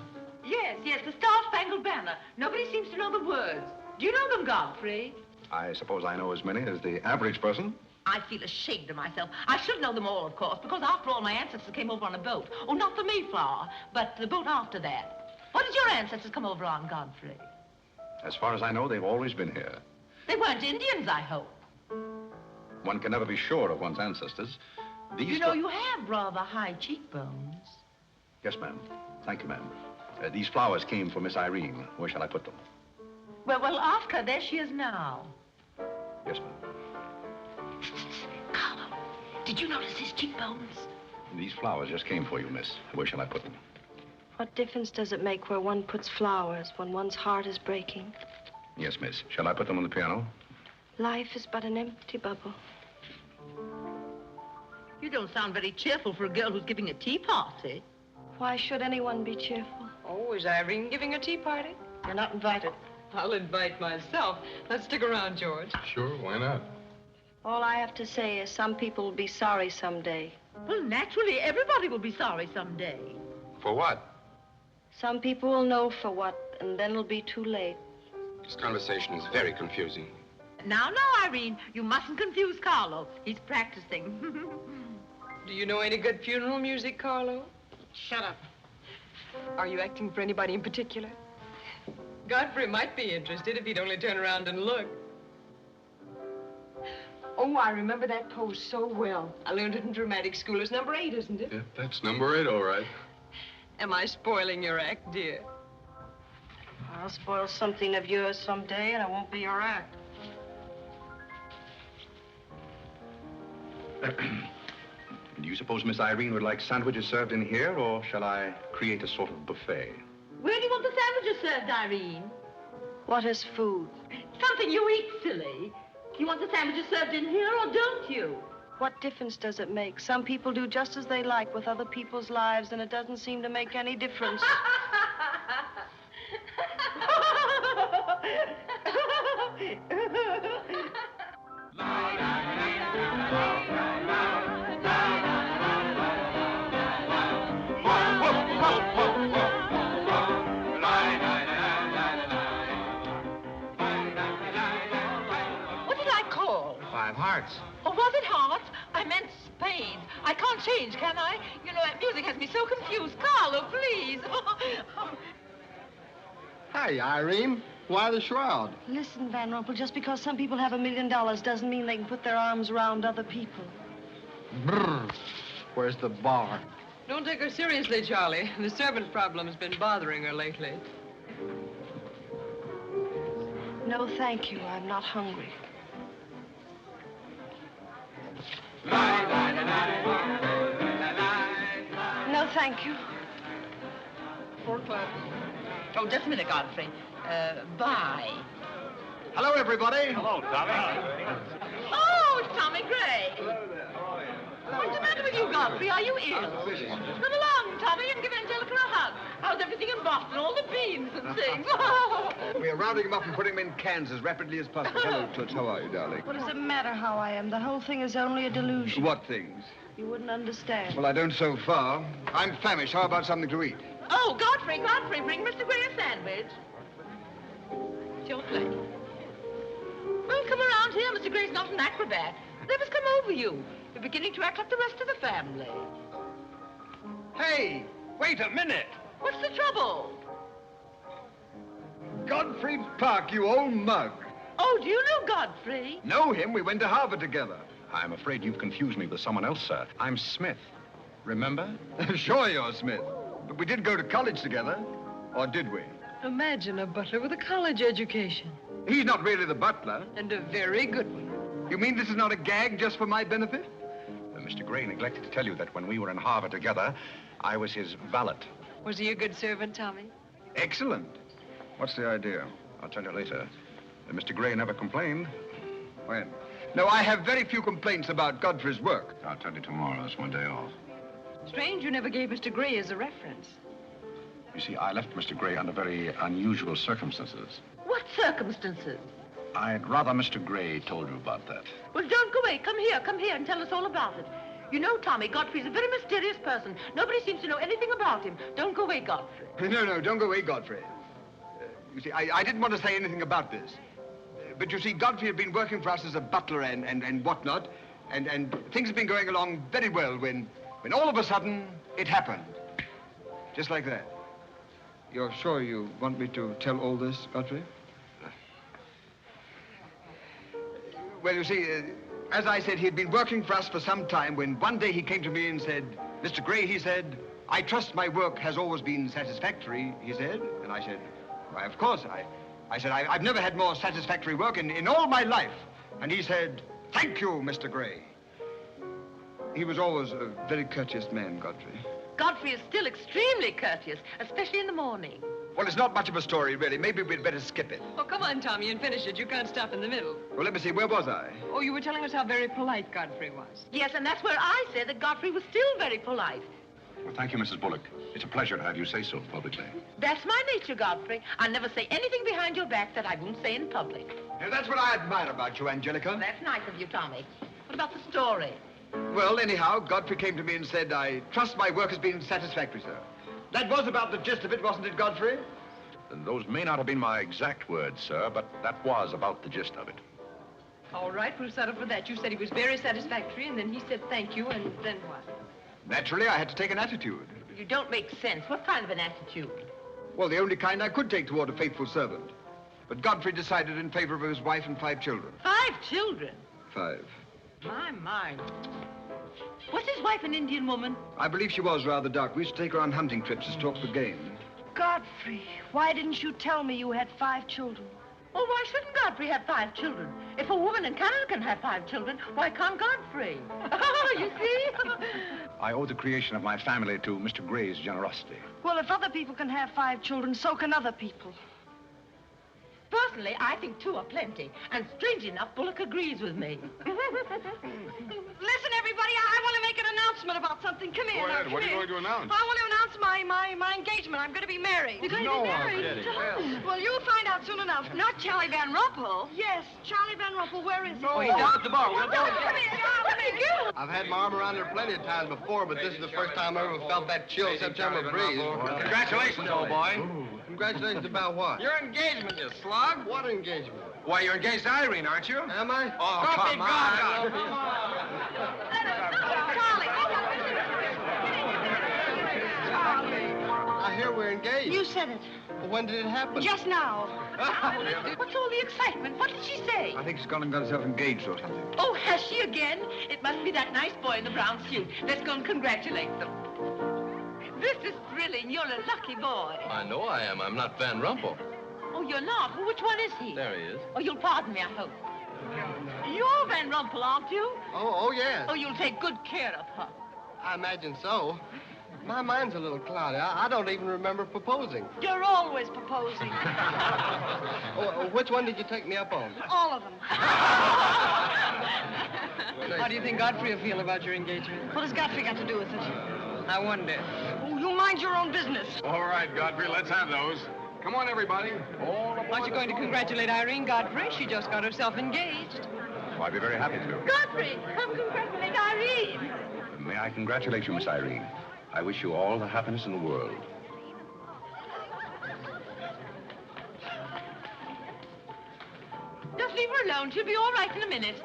Yes, the Star Spangled Banner. Nobody seems to know the words. Do you know them, Godfrey? I suppose I know as many as the average person. I feel ashamed of myself. I should know them all, of course, because after all, my ancestors came over on a boat. Oh, not the Mayflower, but the boat after that. What did your ancestors come over on, Godfrey? As far as I know, they've always been here. They weren't Indians, I hope. One can never be sure of one's ancestors. These You know, you have rather high cheekbones. Yes, ma'am. Thank you, ma'am. These flowers came for Miss Irene. Where shall I put them? Well, ask her. There she is now. Yes, ma'am. Carlo, did you notice his cheekbones? These flowers just came for you, miss. Where shall I put them? What difference does it make where one puts flowers when one's heart is breaking? Yes, miss. Shall I put them on the piano? Life is but an empty bubble. You don't sound very cheerful for a girl who's giving a tea party. Why should anyone be cheerful? Oh, is Irene giving a tea party? You're not invited. I'll invite myself. Let's stick around, George. Sure, why not? All I have to say is some people will be sorry someday. Well, naturally, everybody will be sorry someday. For what? Some people will know for what, and then it'll be too late. This conversation is very confusing. Now, Irene, you mustn't confuse Carlo. He's practicing. Do you know any good funeral music, Carlo? Shut up. Are you acting for anybody in particular? Godfrey might be interested if he'd only turn around and look. Oh, I remember that pose so well. I learned it in dramatic school. It's number 8, isn't it? Yeah, that's number 8, all right. Am I spoiling your act, dear? I'll spoil something of yours someday, and it won't be your act. Do you suppose Miss Irene would like sandwiches served in here, or shall I create a sort of buffet? Where do you want the sandwiches served, Irene? What is food? Something you eat, silly. You want the sandwiches served in here, or don't you? What difference does it make? Some people do just as they like with other people's lives, and it doesn't seem to make any difference. Hearts. Oh, was it hearts? I meant spades. I can't change, can I? You know, that music has me so confused. Carlo, please. Hey, Irene. Why the shroud? Listen, Van Rumpel, just because some people have $1 million doesn't mean they can put their arms around other people. Brr. Where's the bar? Don't take her seriously, Charlie. The servant problem's been bothering her lately. No, thank you. I'm not hungry. No, thank you. 4 o'clock. Oh, just a minute, Godfrey. Bye. Hello, everybody. Hello, Tommy. Oh, it's Tommy Gray. What's the matter with you, Godfrey? Are you ill? Come along, Tommy, and give Angelica a hug. How's everything in Boston? All the beans and things. We are rounding them up and putting them in cans as rapidly as possible. Hello, Toots. How are you, darling? What does it matter how I am? The whole thing is only a delusion. What things? You wouldn't understand. Well, I don't so far. I'm famished. How about something to eat? Oh, Godfrey, bring Mr. Gray a sandwich. It's your plate. Well, come around here. Mr. Gray's not an acrobat. Let us come over you. You're beginning to act like the rest of the family. Hey, wait a minute. What's the trouble? Godfrey Park, you old mug. Oh, do you know Godfrey? Know him? We went to Harvard together. I'm afraid you've confused me with someone else, sir. I'm Smith. Remember? Sure you're Smith. But we did go to college together. Or did we? Imagine a butler with a college education. He's not really the butler. And a very good one. You mean this is not a gag just for my benefit? Mr. Gray neglected to tell you that when we were in Harvard together, I was his valet. Was he a good servant, Tommy? Excellent. What's the idea? I'll tell you later. Mr. Gray never complained. When? No, I have very few complaints about Godfrey's work. I'll tell you tomorrow. That's one day off. Strange you never gave Mr. Gray as a reference. You see, I left Mr. Gray under very unusual circumstances. What circumstances? I'd rather Mr. Gray told you about that. Well, don't go away. Come here and tell us all about it. You know, Tommy, Godfrey's a very mysterious person. Nobody seems to know anything about him. Don't go away, Godfrey. No, don't go away, Godfrey. You see, I didn't want to say anything about this. But you see, Godfrey had been working for us as a butler and whatnot, and things had been going along very well when all of a sudden it happened. Just like that. You're sure you want me to tell all this, Godfrey? Well, you see, as I said, he'd been working for us for some time when one day he came to me and said, Mr. Gray, he said, I trust my work has always been satisfactory, he said. And I said, why, of course. I said, I've never had more satisfactory work in all my life. And he said, thank you, Mr. Gray. He was always a very courteous man, Godfrey. Godfrey is still extremely courteous, especially in the morning. Well, it's not much of a story, really. Maybe we'd better skip it. Oh, come on, Tommy, and finish it. You can't stop in the middle. Well, let me see. Where was I? Oh, you were telling us how very polite Godfrey was. Yes, and that's where I said that Godfrey was still very polite. Well, thank you, Mrs. Bullock. It's a pleasure to have you say so publicly. That's my nature, Godfrey. I never say anything behind your back that I won't say in public. Yeah, that's what I admire about you, Angelica. That's nice of you, Tommy. What about the story? Well, anyhow, Godfrey came to me and said, I trust my work has been satisfactory, sir. That was about the gist of it, wasn't it, Godfrey? Those may not have been my exact words, sir, but that was about the gist of it. All right, we'll settle for that. You said he was very satisfactory, and then he said thank you, and then what? Naturally, I had to take an attitude. You don't make sense. What kind of an attitude? Well, the only kind I could take toward a faithful servant. But Godfrey decided in favor of his wife and 5 children. 5 children? 5. My. Was his wife an Indian woman? I believe she was rather dark. We used to take her on hunting trips to stalk the game. Godfrey, why didn't you tell me you had 5 children? Well, why shouldn't Godfrey have 5 children? If a woman in Canada can have 5 children, why can't Godfrey? You see? I owe the creation of my family to Mr. Gray's generosity. Well, if other people can have 5 children, so can other people. Personally, I think 2 are plenty. And strangely enough, Bullock agrees with me. Listen, everybody, I want to make an announcement about something. Come here. Go ahead. What are you going to announce? I want to announce my engagement. I'm going to be married. You're going to be married? Well, you'll find out soon enough. Not Charlie Van Rumpel. Yes, Charlie Van Rumpel. Where is he? Oh, he's down at the bar. Come here. I've had my arm around her plenty of times before, but this is the first time I ever felt that chill September breeze. Congratulations, old boy. Congratulations about what? Your engagement, you slug. What engagement? Why, you're engaged to Irene, aren't you? Am I? Oh, come on. I hear we're engaged. You said it. Well, when did it happen? Just now. What's all the excitement? What did she say? I think she's gone and got herself engaged or something. Oh, has she again? It must be that nice boy in the brown suit. Let's go and congratulate them. This is thrilling. You're a lucky boy. I know I am. I'm not Van Rumpel. Oh, you're not? Well, which one is he? There he is. Oh, you'll pardon me, I hope. You're Van Rumpel, aren't you? Oh, yes. Oh, you'll take good care of her. I imagine so. My mind's a little cloudy. I don't even remember proposing. You're always proposing. Which one did you take me up on? All of them. How do you think Godfrey will feel about your engagement? What has Godfrey got to do with it? I wonder. Oh, you mind your own business. All right, Godfrey, let's have those. Come on, everybody. Aren't you going to congratulate Irene, Godfrey? She just got herself engaged. Oh, I'd be very happy to. Godfrey, come congratulate Irene. May I congratulate you, Miss Irene? I wish you all the happiness in the world. Just leave her alone. She'll be all right in a minute.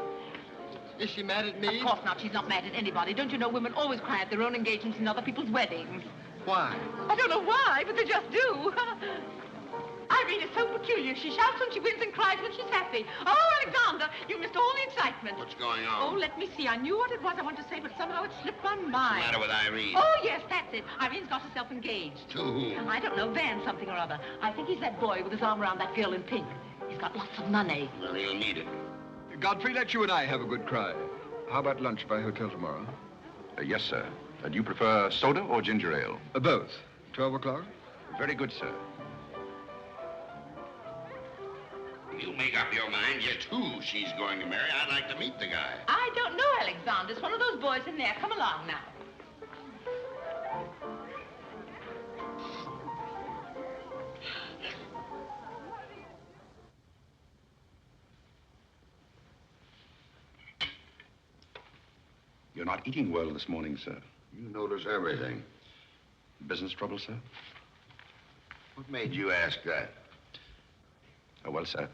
Is she mad at me? Of course not. She's not mad at anybody. Don't you know women always cry at their own engagements and other people's weddings? Why? I don't know why, but they just do. Irene is so peculiar. She shouts when she wins and cries when she's happy. Oh, Alexander, you missed all the excitement. What's going on? Oh, let me see. I knew what it was I wanted to say, but somehow it slipped my mind. What's the matter with Irene? Oh, yes, that's it. Irene's got herself engaged. To whom? I don't know, Van something or other. I think he's that boy with his arm around that girl in pink. He's got lots of money. Well, he'll need it. Godfrey, let you and I have a good cry. How about lunch by hotel tomorrow? Yes, sir. Do you prefer soda or ginger ale? Both. 12 o'clock? Very good, sir. You make up your mind just who she's going to marry. I'd like to meet the guy. I don't know, Alexander. It's one of those boys in there. Come along now. You're not eating well this morning, sir. You notice everything. Business trouble, sir? What made you ask that? Oh, well, sir,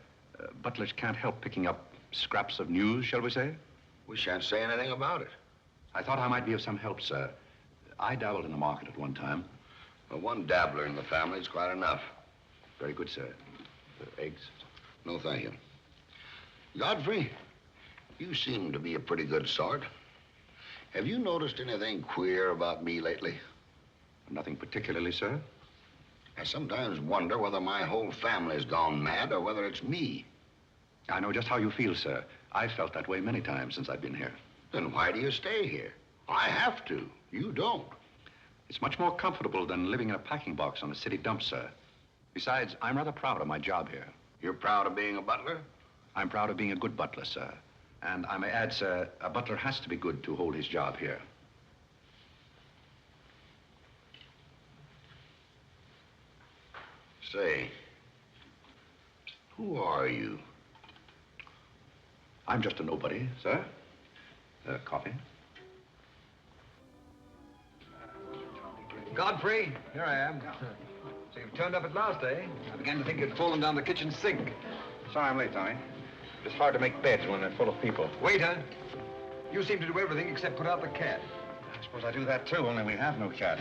butlers can't help picking up scraps of news, shall we say? We shan't say anything about it. I thought I might be of some help, sir. I dabbled in the market at one time. Well, one dabbler in the family is quite enough. Very good, sir. Eggs? No, thank you. Godfrey, you seem to be a pretty good sort. Have you noticed anything queer about me lately? Nothing particularly, sir. I sometimes wonder whether my whole family's gone mad or whether it's me. I know just how you feel, sir. I've felt that way many times since I've been here. Then why do you stay here? I have to. You don't. It's much more comfortable than living in a packing box on a city dump, sir. Besides, I'm rather proud of my job here. You're proud of being a butler? I'm proud of being a good butler, sir. And I may add, sir, a butler has to be good to hold his job here. Say, who are you? I'm just a nobody, sir. Coffee? Godfrey, here I am. So you've turned up at last, eh? I began to think you'd fallen down the kitchen sink. Sorry I'm late, Tommy. It's hard to make beds when they're full of people. Waiter, you seem to do everything except put out the cat. I suppose I do that, too, only we have no cat.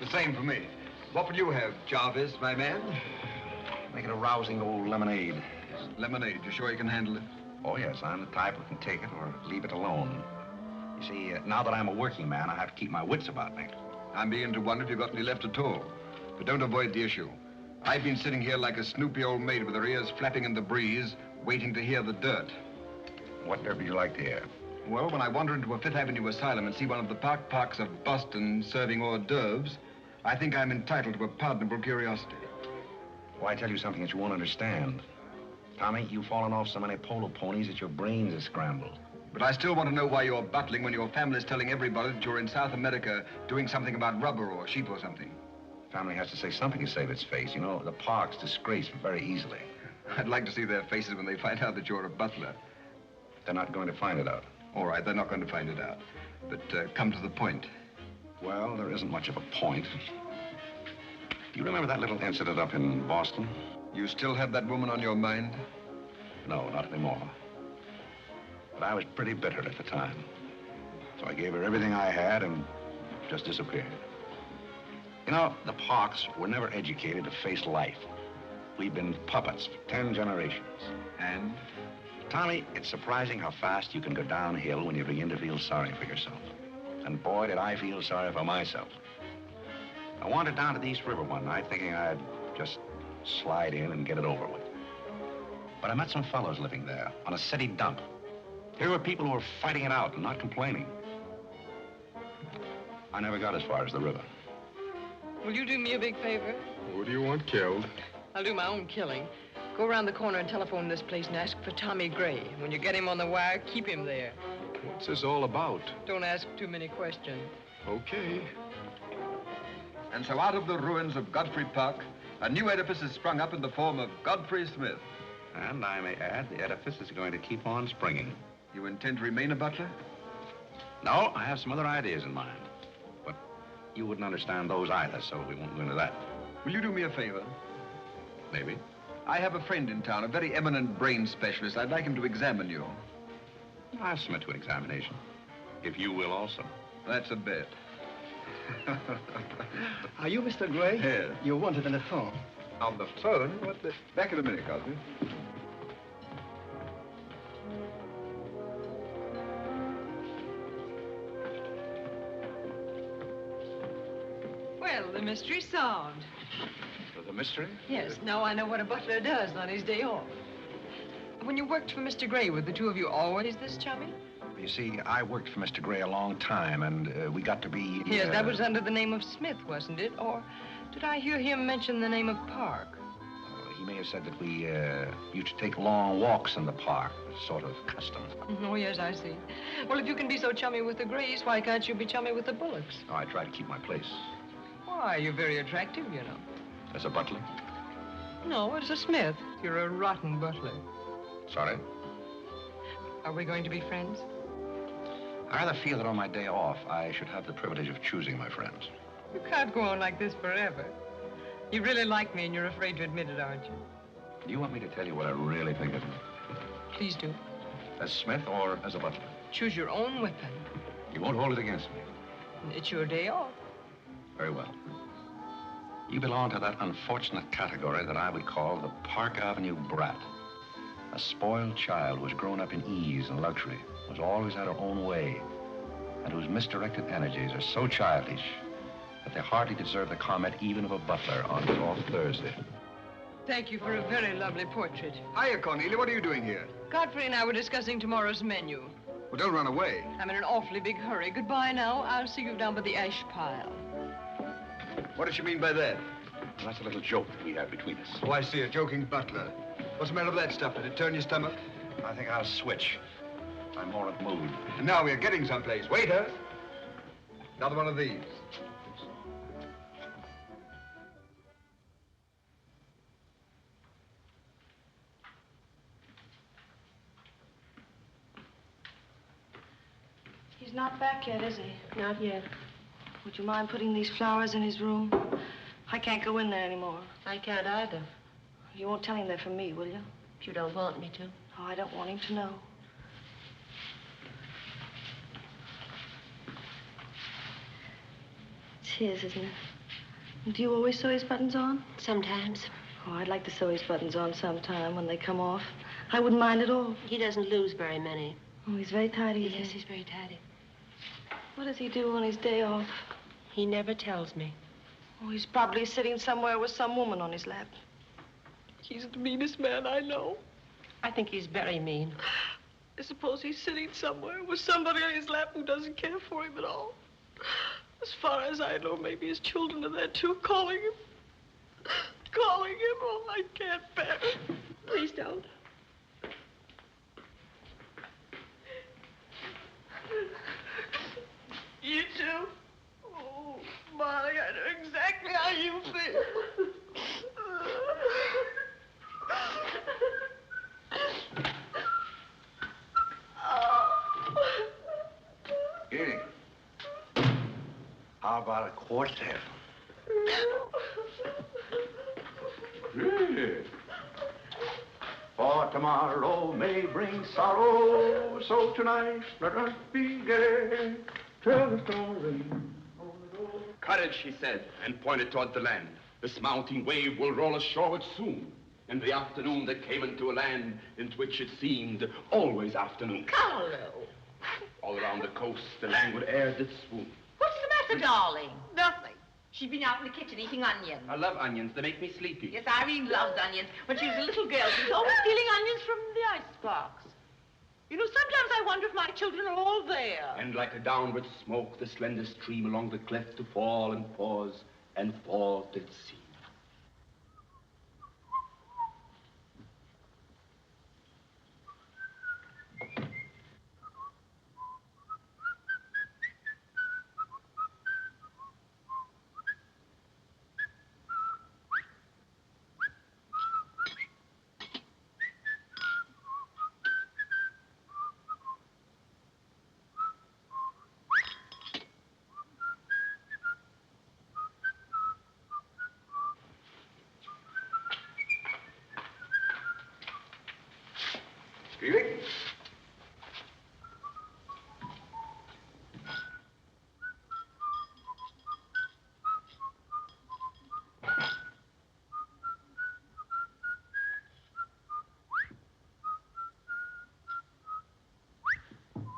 The same for me. What would you have, Jarvis, my man? Make it a rousing old lemonade. Lemonade. You sure you can handle it? Oh, yes. I'm the type who can take it or leave it alone. You see, now that I'm a working man, I have to keep my wits about me. I'm beginning to wonder if you've got any left at all. But don't avoid the issue. I've been sitting here like a snoopy old maid with her ears flapping in the breeze, waiting to hear the dirt. What dirt would you like to hear? Well, when I wander into a Fifth Avenue asylum and see one of the parks of Boston serving hors d'oeuvres, I think I'm entitled to a pardonable curiosity. Well, I tell you something that you won't understand. Tommy, you've fallen off so many polo ponies that your brains are scrambled. But I still want to know why you're butling when your family's telling everybody that you're in South America doing something about rubber or sheep or something. Family has to say something to save its face. You know, the Parks disgrace very easily. I'd like to see their faces when they find out that you're a butler. They're not going to find it out. All right, they're not going to find it out. But come to the point. Well, there isn't much of a point. Do you remember that little incident up in Boston? You still have that woman on your mind? No, not anymore. But I was pretty bitter at the time. So I gave her everything I had and just disappeared. You know, the Parks were never educated to face life. We've been puppets for 10 generations. And? Tommy, it's surprising how fast you can go downhill when you begin to feel sorry for yourself. And boy, did I feel sorry for myself. I wandered down to the East River one night thinking I'd just slide in and get it over with. But I met some fellows living there on a city dump. Here were people who were fighting it out and not complaining. I never got as far as the river. Will you do me a big favor? Who do you want killed? I'll do my own killing. Go around the corner and telephone this place and ask for Tommy Gray. When you get him on the wire, keep him there. What's this all about? Don't ask too many questions. Okay. And so out of the ruins of Godfrey Park, a new edifice has sprung up in the form of Godfrey Smith. And I may add, the edifice is going to keep on springing. You intend to remain a butler? No, I have some other ideas in mind. But you wouldn't understand those either, so we won't go into that. Will you do me a favor? Maybe. I have a friend in town, a very eminent brain specialist. I'd like him to examine you. I'll submit to an examination, if you will also. That's a bet. Are you Mr. Gray? Yes. You wanted on the phone. On the phone? What the... Back in a minute, Cosby. Well, the mystery's solved. The mystery? Yes, now I know what a butler does on his day off. When you worked for Mr. Gray, were the two of you always this chummy? You see, I worked for Mr. Gray a long time, and we got to be... Yes, that was under the name of Smith, wasn't it? Or did I hear him mention the name of Park? He may have said that we used to take long walks in the park, sort of custom. Oh, yes, I see. Well, if you can be so chummy with the Grays, why can't you be chummy with the Bullocks? Oh, I try to keep my place. Why, you're very attractive, you know. As a butler? No, as a Smith. You're a rotten butler. Sorry? Are we going to be friends? I rather feel that on my day off, I should have the privilege of choosing my friends. You can't go on like this forever. You really like me and you're afraid to admit it, aren't you? Do you want me to tell you what I really think of you? Please do. As Smith or as a butler? Choose your own weapon. You won't hold it against me. It's your day off. Very well. You belong to that unfortunate category that I would call the Park Avenue brat. A spoiled child who was grown up in ease and luxury, was always had her own way, and whose misdirected energies are so childish that they hardly deserve the comment even of a butler on his off Thursday. Thank you for a very lovely portrait. Hiya, Cornelia. What are you doing here? Godfrey and I were discussing tomorrow's menu. Well, don't run away. I'm in an awfully big hurry. Goodbye now. I'll see you down by the ash pile. What does she mean by that? Well, that's a little joke that we have between us. Oh, I see. A joking butler. What's the matter with that stuff? Did it turn your stomach? I think I'll switch. I'm more in the mood. And now we're getting someplace. Waiter! Another one of these. He's not back yet, is he? Not yet. Would you mind putting these flowers in his room? I can't go in there anymore. I can't either. You won't tell him they're from me, will you? If you don't want me to. Oh, I don't want him to know. It's his, isn't it? Do you always sew his buttons on? Sometimes. Oh, I'd like to sew his buttons on sometime when they come off. I wouldn't mind at all. He doesn't lose very many. Oh, he's very tidy, isn't he? Yes, he's very tidy. What does he do on his day off? He never tells me. Oh, he's probably sitting somewhere with some woman on his lap. He's the meanest man I know. I think he's very mean. I suppose he's sitting somewhere with somebody on his lap who doesn't care for him at all. As far as I know, maybe his children are there too, calling him. Calling him. Oh, I can't bear it. Please don't. You too? Oh, Molly, I know exactly how you feel. Here. How about a quartet? Yeah. For tomorrow may bring sorrow, so tonight let us be gay. Tell the story. Courage, he said, and pointed toward the land. This mounting wave will roll us shoreward soon. In the afternoon they came into a land into which it seemed always afternoon. Carlo! All around the coast, the languid air did swoon. What's the matter, darling? Nothing. She's been out in the kitchen eating onions. I love onions. They make me sleepy. Yes, Irene loves onions. When she was a little girl, she was always stealing onions from the icebox. You know, sometimes I wonder if my children are all there. And like a downward smoke, the slender stream along the cleft to fall and pause, and fall did seem. Greeley?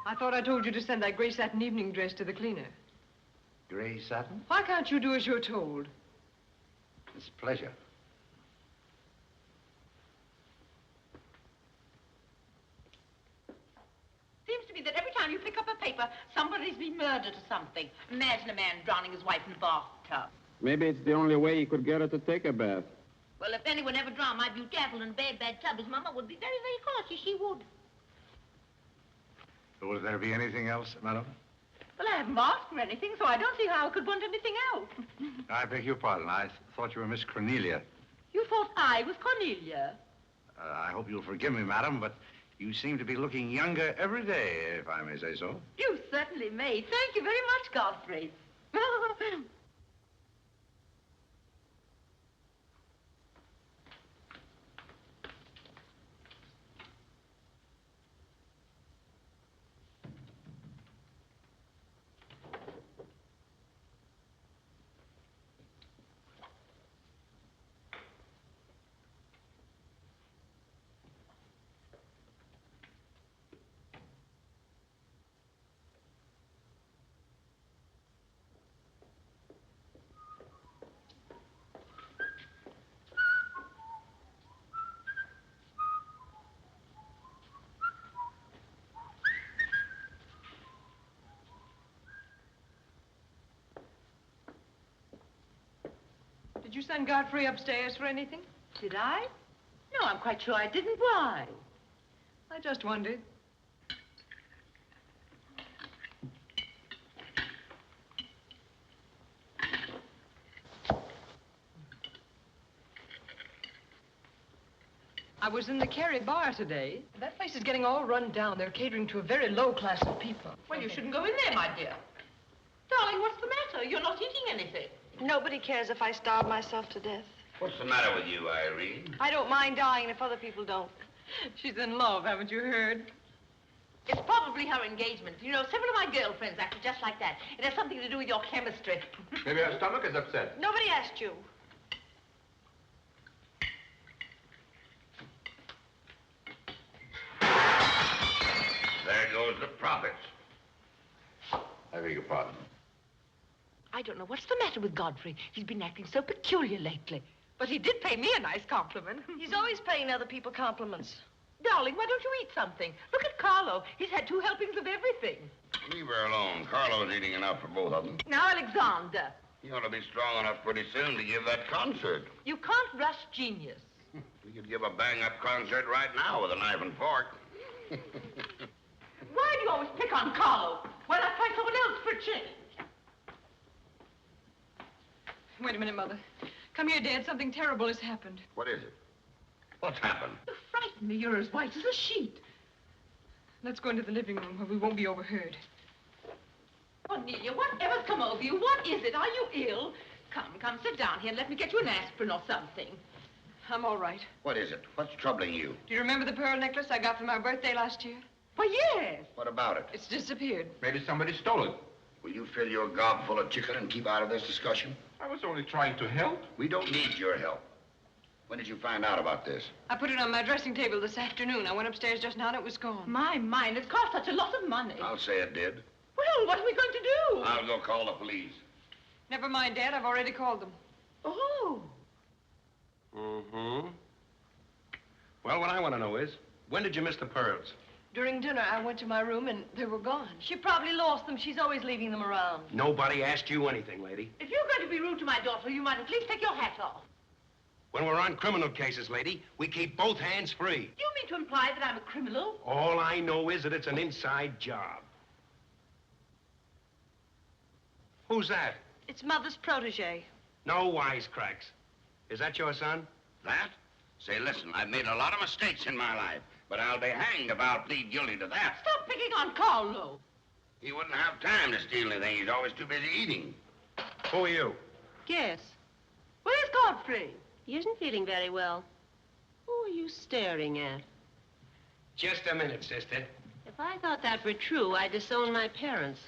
I thought I told you to send that gray satin evening dress to the cleaner. Gray satin? Why can't you do as you're told? It's a pleasure. Seems to me that every time you pick up a paper, somebody's been murdered or something. Imagine a man drowning his wife in a bathtub. Maybe it's the only way he could get her to take a bath. Well, if anyone ever drowned my beautiful in a bad tub, his mama would be very, very cautious. She would. Will there be anything else, madam? Well, I haven't asked for anything, so I don't see how I could want anything else. I beg your pardon. I thought you were Miss Cornelia. You thought I was Cornelia? I hope you'll forgive me, madam, but you seem to be looking younger every day, if I may say so. You certainly may. Thank you very much, Godfrey. Did you send Godfrey upstairs for anything? Did I? No, I'm quite sure I didn't. Why? I just wondered. I was in the Cary bar today. That place is getting all run down. They're catering to a very low class of people. Well, you shouldn't go in there, my dear. Darling, what's the matter? You're not eating anything. Nobody cares if I starve myself to death. What's the matter with you, Irene? I don't mind dying if other people don't. She's in love, haven't you heard? It's probably her engagement. You know, several of my girlfriends acted just like that. It has something to do with your chemistry. Maybe her stomach is upset. Nobody asked you. There goes the profits. I beg your pardon. I don't know what's the matter with Godfrey. He's been acting so peculiar lately. But he did pay me a nice compliment. He's always paying other people compliments. Darling, why don't you eat something? Look at Carlo. He's had 2 helpings of everything. Leave her alone. Carlo's eating enough for both of them. Now, Alexander, You ought to be strong enough pretty soon to give that concert. you can't rush genius. We could give a bang-up concert right now with a knife and fork. Why do you always pick on Carlo? Why not try someone else for a change? Wait a minute, Mother. Come here, Dad. Something terrible has happened. What is it? What's happened? You frighten me. You're as white as a sheet. Let's go into the living room where we won't be overheard. Cornelia, whatever's come over you? What is it? Are you ill? Come, sit down here and let me get you an aspirin or something. I'm all right. What is it? What's troubling you? Do you remember the pearl necklace I got for my birthday last year? Why, yes. What about it? It's disappeared. Maybe somebody stole it. Will you fill your gob full of chicken and keep out of this discussion? I was only trying to help. We don't need your help. When did you find out about this? I put it on my dressing table this afternoon. I went upstairs just now and it was gone. My mind, it cost such a lot of money. I'll say it did. Well, what are we going to do? I'll go call the police. Never mind, Dad. I've already called them. Oh. Mm-hmm. Well, what I want to know is, when did you miss the pearls? During dinner, I went to my room and they were gone. She probably lost them. She's always leaving them around. Nobody asked you anything, lady. If you're going to be rude to my daughter, you might at least take your hat off. When we're on criminal cases, lady, we keep both hands free. You mean to imply that I'm a criminal? All I know is that it's an inside job. Who's that? It's Mother's protege. No wisecracks. Is that your son? That? Say, listen, I've made a lot of mistakes in my life, but I'll be hanged if I'll plead guilty to that. Stop picking on Carlo. He wouldn't have time to steal anything. He's always too busy eating. Who are you? Guess. Where's Godfrey? He isn't feeling very well. Who are you staring at? Just a minute, sister. If I thought that were true, I'd disown my parents.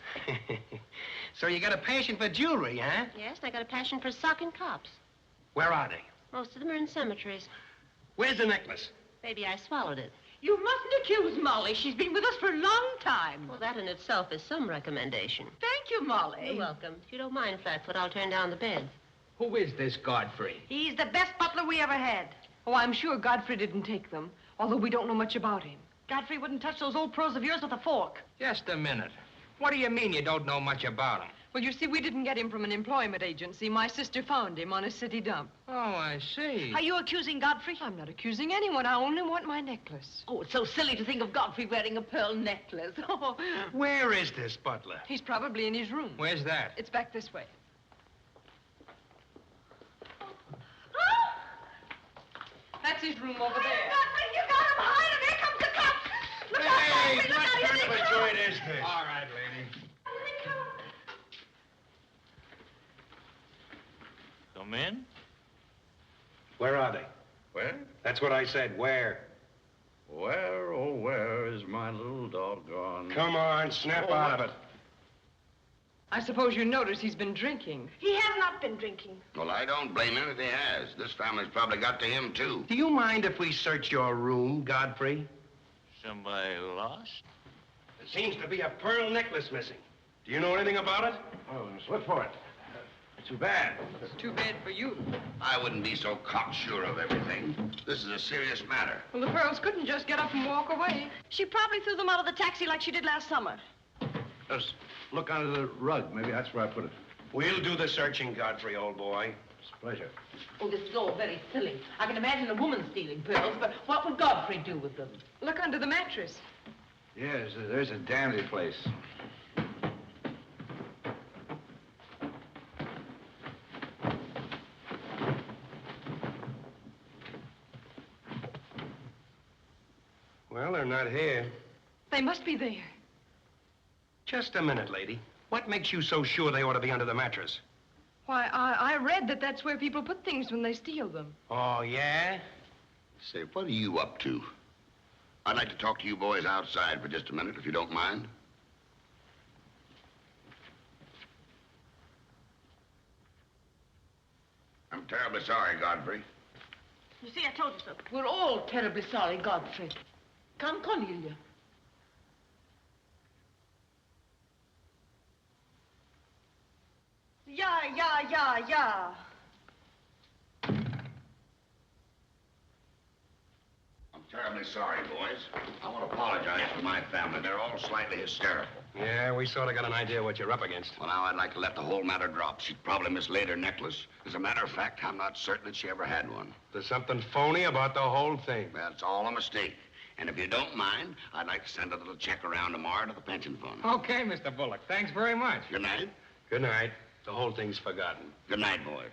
So you got a passion for jewelry, huh? Yes, and I got a passion for socking cops. Where are they? Most of them are in cemeteries. Where's the necklace? Maybe I swallowed it. You mustn't accuse Molly. She's been with us for a long time. Well, that in itself is some recommendation. Thank you, Molly. You're welcome. If you don't mind, Flatfoot, I'll turn down the beds. Who is this Godfrey? He's the best butler we ever had. Oh, I'm sure Godfrey didn't take them, although we don't know much about him. Godfrey wouldn't touch those old pearls of yours with a fork. Just a minute. What do you mean you don't know much about him? Well, you see, we didn't get him from an employment agency. My sister found him on a city dump. Oh, I see. Are you accusing Godfrey? I'm not accusing anyone. I only want my necklace. Oh, it's so silly to think of Godfrey wearing a pearl necklace. Oh. Where is this butler? He's probably in his room. Where's that? It's back this way. That's his room over there. Godfrey, you got him! Hide him! Here comes the cops! Look out, Hey, Godfrey! Look out! what kind Here of they a come! joint is this? All right, lady. Here they come. Come in. Where are they? Where? That's what I said. Where? Where, oh, where is my little doggone? Come on, snap out of it. I suppose you notice he's been drinking. He has not been drinking. Well, I don't blame him if he has. This family's probably got to him, too. Do you mind if we search your room, Godfrey? Somebody lost? There seems to be a pearl necklace missing. Do you know anything about it? Oh, let's look for it. Too bad. Too bad for you. I wouldn't be so cocksure of everything. This is a serious matter. Well, the pearls couldn't just get up and walk away. She probably threw them out of the taxi like she did last summer. Just look under the rug. Maybe that's where I put it. We'll do the searching, Godfrey, old boy. It's a pleasure. Oh, this is all very silly. I can imagine a woman stealing pearls, but what would Godfrey do with them? Look under the mattress. Yes, there's a dandy place. Well, they're not here. They must be there. Just a minute, lady. What makes you so sure they ought to be under the mattress? Why, I read that that's where people put things when they steal them. Oh, yeah? Say, what are you up to? I'd like to talk to you boys outside for just a minute, if you don't mind. I'm terribly sorry, Godfrey. You see, I told you so. We're all terribly sorry, Godfrey. Come, Cornelia. Yeah. I'm terribly sorry, boys. I want to apologize for my family. They're all slightly hysterical. Yeah, we sort of got an idea what you're up against. Well, now, I'd like to let the whole matter drop. She'd probably mislaid her necklace. As a matter of fact, I'm not certain that she ever had one. There's something phony about the whole thing. That's all a mistake. And if you don't mind, I'd like to send a little check around tomorrow to the pension fund. Okay, Mr. Bullock. Thanks very much. Good night. Good night. The whole thing's forgotten. Good night, boys.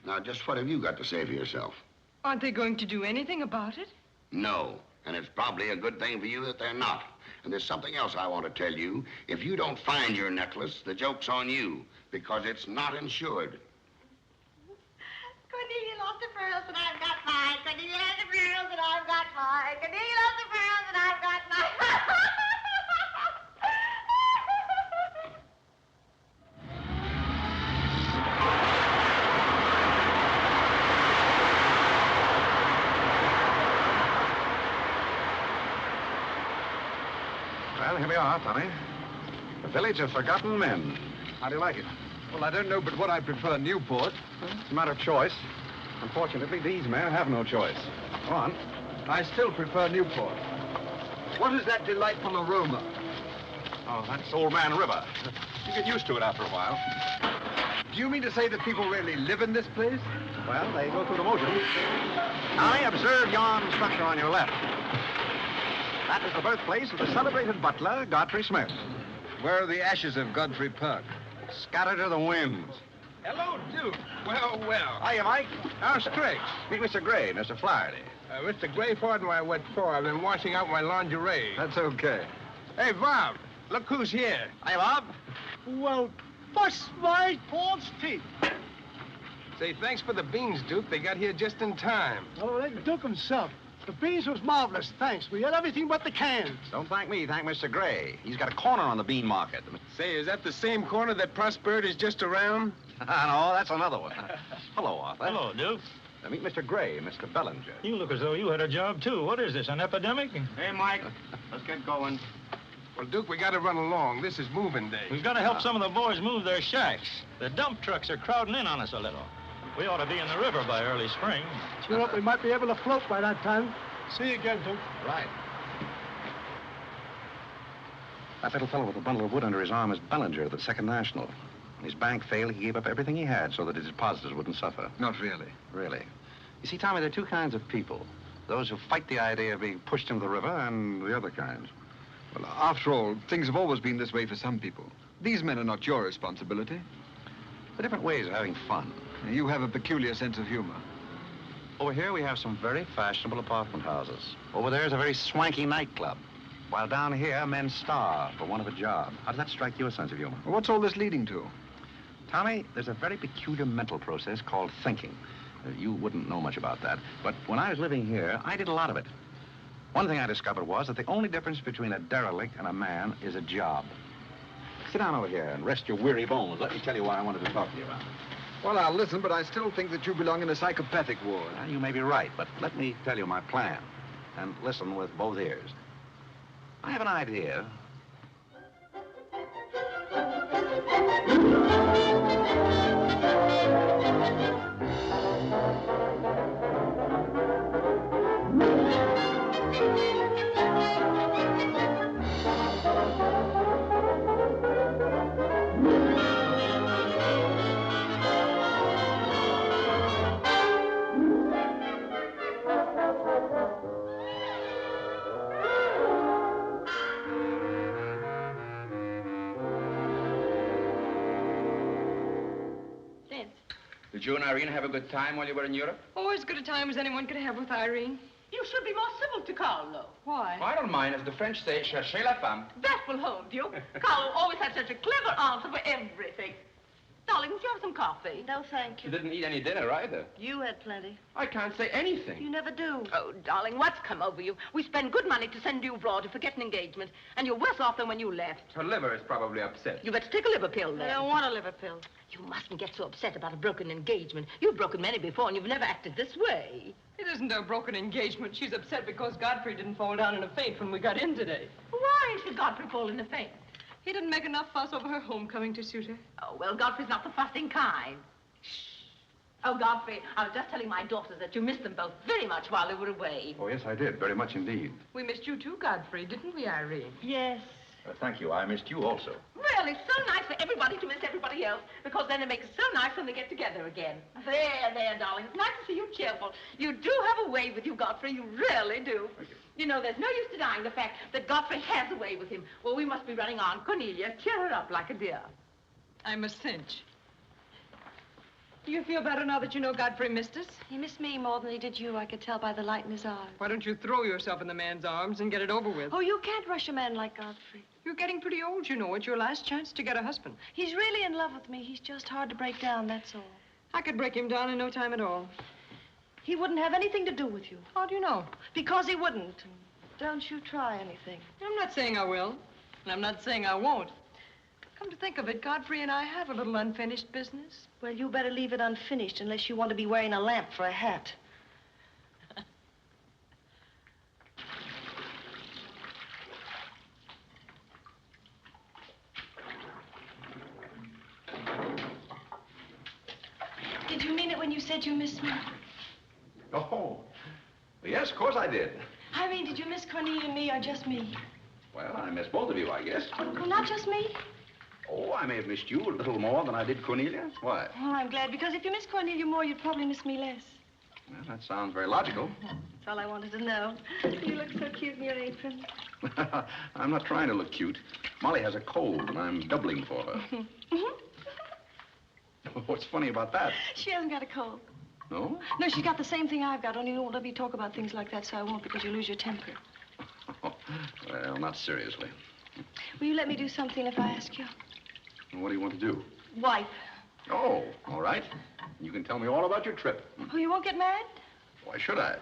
Now, just what have you got to say for yourself? Aren't they going to do anything about it? No. And it's probably a good thing for you that they're not. And there's something else I want to tell you. If you don't find your necklace, the joke's on you, because it's not insured. Cornelia lost the pearls and I've got mine. Cornelia lost the pearls and I've got mine. Cornelia lost the pearls and I've got mine. Well, here we are, Tommy. The Village of Forgotten Men. How do you like it? Well, I don't know but what I prefer Newport. It's a matter of choice. Unfortunately, these men have no choice. Go on. I still prefer Newport. What is that delightful aroma? Oh, that's Old Man River. You get used to it after a while. Do you mean to say that people really live in this place? Well, they go through the motions. Tommy, observe yon structure on your left. That is the birthplace of the celebrated butler, Godfrey Smith. Where are the ashes of Godfrey Park? Scattered to the winds. Hello, Duke. Well. Hiya, Mike. How's tricks? Meet Mr. Gray, Mr. Flaherty. Mr. Gray, pardon my what for. I've been washing out my lingerie. That's okay. Hey, Bob, look who's here. Hiya, Bob. Well, bust my false teeth. Say, thanks for the beans, Duke. They got here just in time. Oh, that Duke himself. The beans was marvelous, thanks. We had everything but the cans. Don't thank me, thank Mr. Gray. He's got a corner on the bean market. Say, is that the same corner that Prosperity's just around? No, that's another one. Hello, Arthur. Hello, Duke. Meet Mr. Gray, Mr. Bellinger. You look as though you had a job, too. What is this, an epidemic? Hey, Mike, let's get going. Well, Duke, we got to run along. This is moving day. We've got to help some of the boys move their shacks. The dump trucks are crowding in on us a little. We ought to be in the river by early spring. Cheer up, we might be able to float by that time. See you again, Duke. Right. That little fellow with a bundle of wood under his arm is Bellinger of the Second National. When his bank failed, he gave up everything he had so that his depositors wouldn't suffer. Not really. Really. You see, Tommy, there are two kinds of people. Those who fight the idea of being pushed into the river and the other kinds. Well, after all, things have always been this way for some people. These men are not your responsibility. They're different ways of having fun. You have a peculiar sense of humor. Over here, we have some very fashionable apartment houses. Over there is a very swanky nightclub. While down here, men starve for want of a job. How does that strike your sense of humor? Well, what's all this leading to? Tommy, there's a very peculiar mental process called thinking. You wouldn't know much about that. But when I was living here, I did a lot of it. One thing I discovered was that the only difference between a derelict and a man is a job. Sit down over here and rest your weary bones. Let me tell you what I wanted to talk to you about. Well, I'll listen, but I still think that you belong in a psychopathic ward. Well, you may be right, but let me tell you my plan. And listen with both ears. I have an idea. Did you and Irene have a good time while you were in Europe? Oh, as good a time as anyone could have with Irene. You should be more civil to Carlo. Why? I don't mind. As the French say, cherchez la femme. That will hold you. Carlo always had such a clever answer for everything. Darling, would you have some coffee? No, thank You you. didn't eat any dinner either. You had plenty. I can't say anything. You never do. Oh, darling, what's come over you? We spend good money to send you abroad to forget an engagement, and you're worse off than when you left. Her liver is probably upset. You better take a liver pill, I then. don't want a liver pill. You mustn't get so upset about a broken engagement. You've broken many before, and you've never acted this way. It isn't a broken engagement. She's upset because Godfrey didn't fall down in a faint when we got in today. Why should Godfrey fall in a faint? He didn't make enough fuss over her homecoming to suit her. Oh, well, Godfrey's not the fussing kind. Shh. Oh, Godfrey, I was just telling my daughters that you missed them both very much while they were away. Oh, yes, I did. Very much indeed. We missed you too, Godfrey, didn't we, Irene? Yes. Thank you. I missed you also. Well, it's so nice for everybody to miss everybody else, because then it makes it so nice when they get together again. There, darling. It's nice to see you cheerful. You do have a way with you, Godfrey. You really do. You know, there's no use denying the fact that Godfrey has a way with him. Well, we must be running on. Cornelia, cheer her up like a dear. I'm a cinch. Do you feel better now that you know Godfrey missed us? He missed me more than he did you. I could tell by the light in his eyes. Why don't you throw yourself in the man's arms and get it over with? Oh, you can't rush a man like Godfrey. You're getting pretty old, you know. It's your last chance to get a husband. He's really in love with me. He's just hard to break down, that's all. I could break him down in no time at all. He wouldn't have anything to do with you. How do you know? Because he wouldn't. Don't you try anything. I'm not saying I will, and I'm not saying I won't. Come to think of it, Godfrey and I have a little unfinished business. Well, you better leave it unfinished unless you want to be wearing a lamp for a hat. Did you mean it when you said you missed me? Oh, yes, of course I did. Irene, did you miss Cornelia and me or just me? Well, I missed both of you, I guess. Well, not just me. Oh, I may have missed you a little more than I did Cornelia. Why? Oh, I'm glad, because if you miss Cornelia more, you'd probably miss me less. Well, that sounds very logical. That's all I wanted to know. You look so cute in your apron. I'm not trying to look cute. Molly has a cold, and I'm doubling for her. What's funny about that? She hasn't got a cold. No? No, she's got the same thing I've got, only you won't let me talk about things like that, so I won't, because you lose your temper. Well, not seriously. Will you let me do something if I ask you? What do you want to do? Wipe. Oh, all right. You can tell me all about your trip. Oh, you won't get married? Why should I?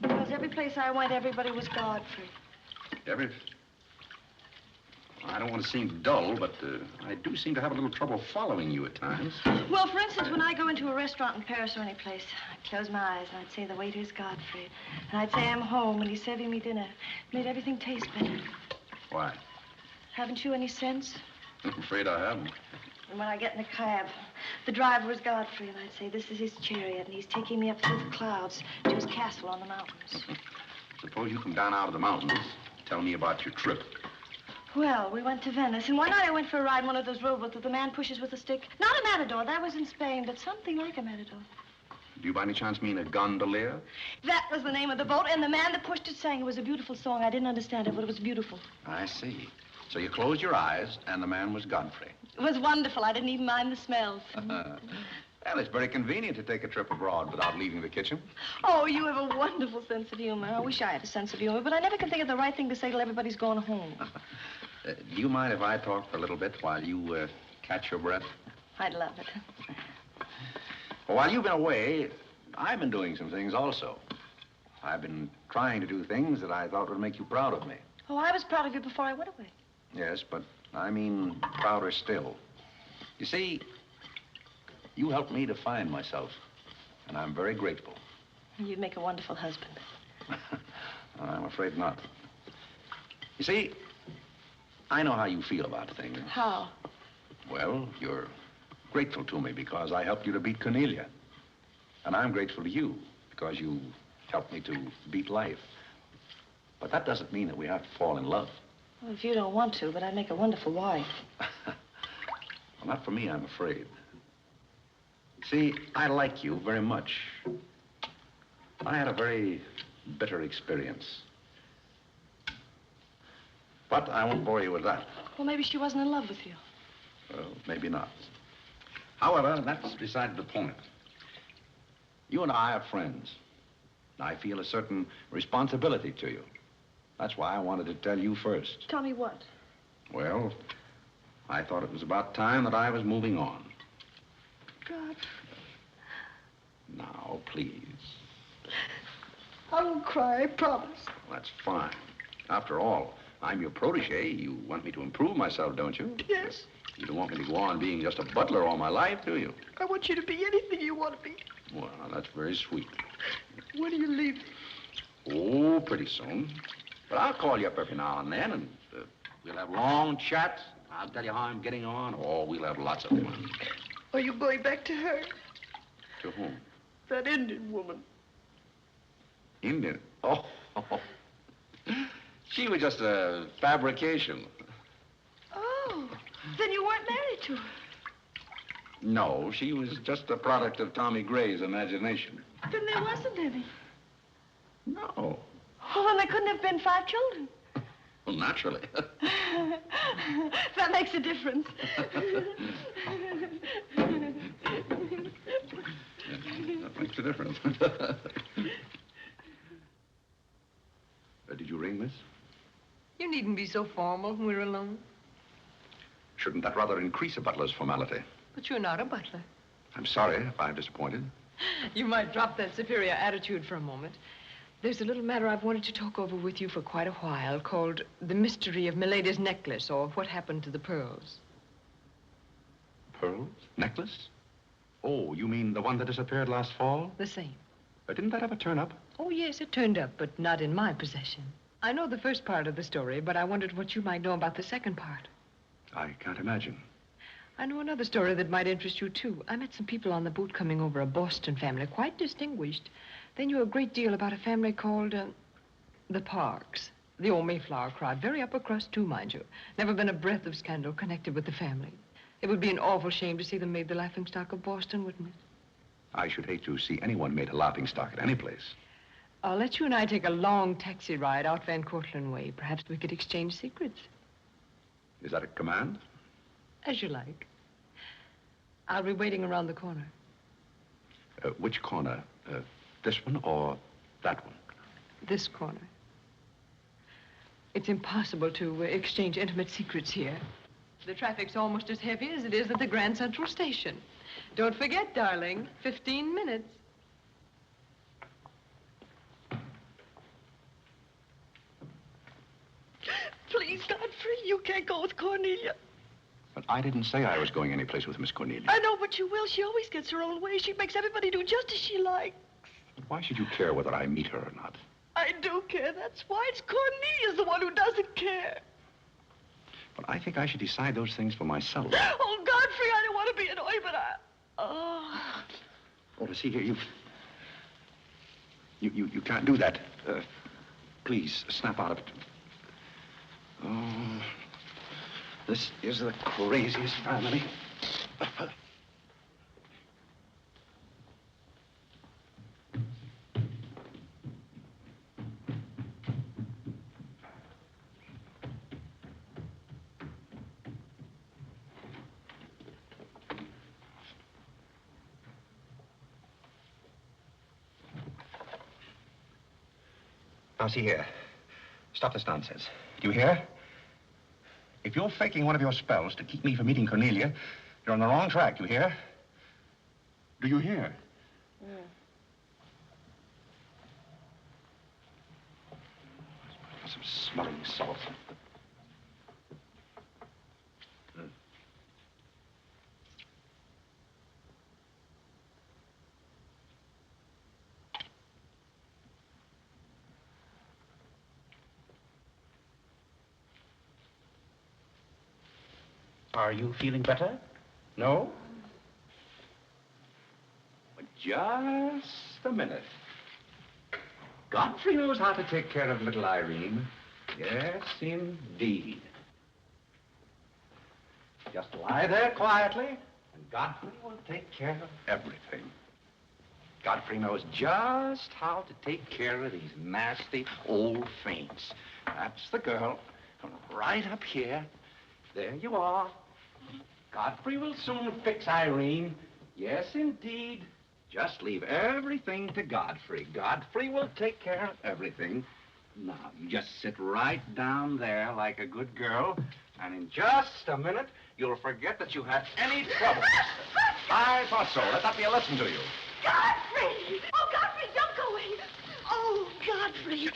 Because every place I went, everybody was Godfrey. I don't want to seem dull, but I do seem to have a little trouble following you at times. Well, for instance, when I go into a restaurant in Paris or any place, I'd close my eyes and I'd say the waiter's Godfrey. And I'd say I'm home and he's serving me dinner. It made everything taste better. Why? Haven't you any sense? I'm afraid I haven't. And when I get in a cab, the driver was Godfrey, and I'd say, this is his chariot, and he's taking me up through the clouds to his castle on the mountains. Suppose you come down out of the mountains. Tell me about your trip. Well, we went to Venice, and one night I went for a ride in one of those rowboats that the man pushes with a stick. Not a matador, that was in Spain, but something like a matador. Do you by any chance mean a gondolier? That was the name of the boat, and the man that pushed it sang. It was a beautiful song. I didn't understand it, but it was beautiful. I see. So you closed your eyes, and the man was Godfrey. It was wonderful. I didn't even mind the smells. Well, it's very convenient to take a trip abroad without leaving the kitchen. Oh, you have a wonderful sense of humor. I wish I had a sense of humor, but I never can think of the right thing to say till everybody's gone home. Do you mind if I talk for a little bit while you catch your breath? I'd love it. Well, while you've been away, I've been doing some things also. I've been trying to do things that I thought would make you proud of me. Oh, I was proud of you before I went away. Yes, but I mean prouder still. You see, you helped me to find myself, and I'm very grateful. You'd make a wonderful husband. I'm afraid not. You see, I know how you feel about things. How? Well, you're grateful to me because I helped you to beat Cornelia. And I'm grateful to you because you helped me to beat life. But that doesn't mean that we have to fall in love. Well, if you don't want to, but I'd make a wonderful wife. Well, not for me, I'm afraid. See, I like you very much. I had a very bitter experience. But I won't bore you with that. Well, maybe she wasn't in love with you. Well, maybe not. However, that's beside the point. You and I are friends. I feel a certain responsibility to you. That's why I wanted to tell you first. Tell me what? Well, I thought it was about time that I was moving on. God. Now, please. I won't cry, I promise. Well, that's fine. After all, I'm your protege. You want me to improve myself, don't you? Yes. You don't want me to go on being just a butler all my life, do you? I want you to be anything you want to be. Well, that's very sweet. When are you leaving? Oh, pretty soon. But I'll call you up every now and then, and we'll have long chats. I'll tell you how I'm getting on. Oh, we'll have lots of fun. Are you going back to her? To whom? That Indian woman. Indian? Oh. She was just a fabrication. Oh, then you weren't married to her. No, she was just a product of Tommy Gray's imagination. Then there wasn't any. No. Oh, well, there couldn't have been 5 children. Well, naturally. That makes a difference. That makes a difference. Did you ring, miss? You needn't be so formal when we're alone. Shouldn't that rather increase a butler's formality? But you're not a butler. I'm sorry if I'm disappointed. You might drop that superior attitude for a moment. There's a little matter I've wanted to talk over with you for quite a while called The Mystery of Milady's Necklace, or What Happened to the Pearls. Pearls? Necklace? Oh, you mean the one that disappeared last fall? The same. Didn't that ever turn up? Oh, yes, it turned up, but not in my possession. I know the first part of the story, but I wondered what you might know about the second part. I can't imagine. I know another story that might interest you, too. I met some people on the boat coming over, a Boston family, quite distinguished. They knew a great deal about a family called, the Parks. The old Mayflower crowd. Very upper crust, too, mind you. Never been a breath of scandal connected with the family. It would be an awful shame to see them made the laughingstock of Boston, wouldn't it? I should hate to see anyone made a laughingstock at any place. I'll let you and I take a long taxi ride out Van Cortlandt Way. Perhaps we could exchange secrets. Is that a command? As you like. I'll be waiting around the corner. Which corner? This one or that one? This corner. It's impossible to exchange intimate secrets here. The traffic's almost as heavy as it is at the Grand Central Station. Don't forget, darling, 15 minutes. Please, Godfrey, you can't go with Cornelia. But I didn't say I was going anyplace with Miss Cornelia. I know, but you will. She always gets her own way. She makes everybody do just as she likes. But why should you care whether I meet her or not? I do care. That's why. It's Cornelia's the one who doesn't care. But I think I should decide those things for myself. Oh, Godfrey, I don't want to be annoyed, but Oh, see here, you can't do that. Please, snap out of it. Oh, this is the craziest family. Now, see here. Stop this nonsense. Do you hear? If you're faking one of your spells to keep me from meeting Cornelia, you're on the wrong track, you hear? Do you hear? Yeah. Some smelling salts. Are you feeling better? No? But just a minute. Godfrey knows how to take care of little Irene. Yes, indeed. Just lie there quietly, and Godfrey will take care of everything. Godfrey knows just how to take care of these nasty old faints. That's the girl. Right up here. There you are. Godfrey will soon fix Irene. Yes, indeed. Just leave everything to Godfrey. Godfrey will take care of everything. Now, you just sit right down there like a good girl, and in just a minute, you'll forget that you had any trouble. I thought so. Let that be a lesson to you. Godfrey! Oh, Godfrey, don't go away. Oh, Godfrey.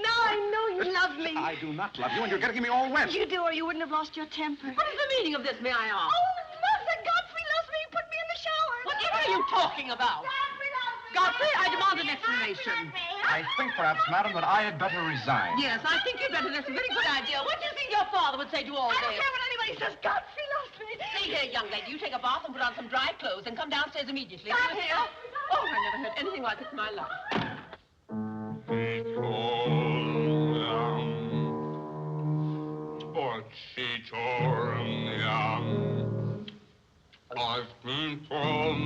Now I know you love me. I do not love you, and you're getting me all wet. You do, or you wouldn't have lost your temper. What is the meaning of this, may I ask? Oh, Mother, Godfrey loves me. He put me in the shower. Whatever are you talking about? Godfrey loves me. Godfrey, I demand an explanation. I think perhaps, madam, that I had better resign. Yes, I think you'd better. That's a very good idea. What do you think your father would say to all I this? don't care what anybody says. Godfrey loves me. See here, young lady, you take a bath and put on some dry clothes and come downstairs immediately. Do you hear? Oh, I never heard anything like this in my life. I've been told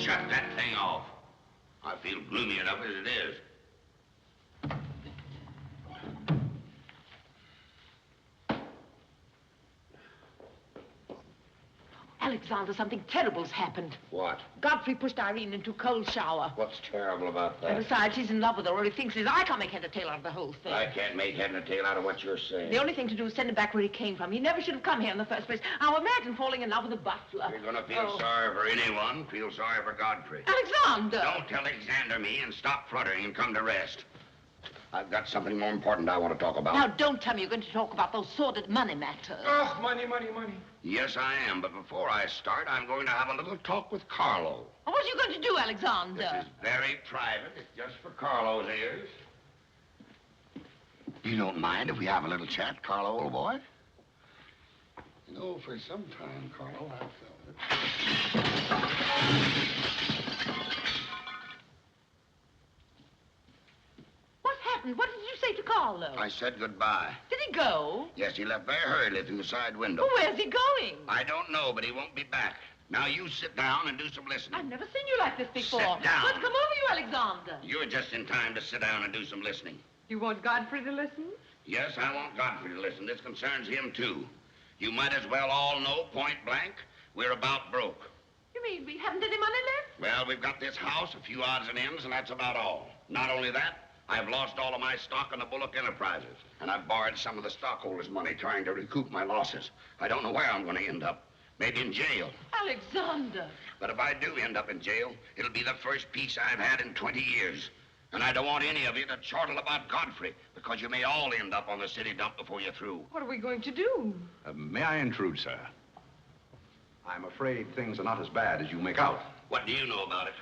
Shut that thing off. I feel gloomy enough as it is. Alexander, something terrible's happened. What? Godfrey pushed Irene into a cold shower. What's terrible about that? And besides, he's in love with her, or he thinks he is. I can't make head or tail out of the whole thing. I can't make head or tail out of what you're saying. The only thing to do is send him back where he came from. He never should have come here in the first place. Now imagine falling in love with a butler. You're going to feel sorry for anyone. Feel sorry for Godfrey. Alexander! Don't tell Alexander me and stop fluttering and come to rest. I've got something more important I want to talk about. Now, don't tell me you're going to talk about those sordid money matters. Oh, money, money, money. Yes, I am. But before I start, I'm going to have a little talk with Carlo. What are you going to do, Alexander? This is very private. It's just for Carlo's ears. You don't mind if we have a little chat, Carlo, old boy? You know, for some time, Carlo, I've felt it. What happened? What did you say to Carlo? I said goodbye. Did he go? Yes, he left very hurriedly through the side window. Well, where's he going? I don't know, but he won't be back. Now, you sit down and do some listening. I've never seen you like this before. Sit down. What's come over you, Alexander? You're just in time to sit down and do some listening. You want Godfrey to listen? Yes, I want Godfrey to listen. This concerns him, too. You might as well all know, point blank, we're about broke. You mean we haven't any money left? Well, we've got this house, a few odds and ends, and that's about all. Not only that, I've lost all of my stock in the Bullock Enterprises, and I've borrowed some of the stockholders' money trying to recoup my losses. I don't know where I'm going to end up. Maybe in jail. Alexander. But if I do end up in jail, it'll be the first peace I've had in 20 years. And I don't want any of you to chortle about Godfrey, because you may all end up on the city dump before you're through. What are we going to do? May I intrude, sir? I'm afraid things are not as bad as you make out. What do you know about it?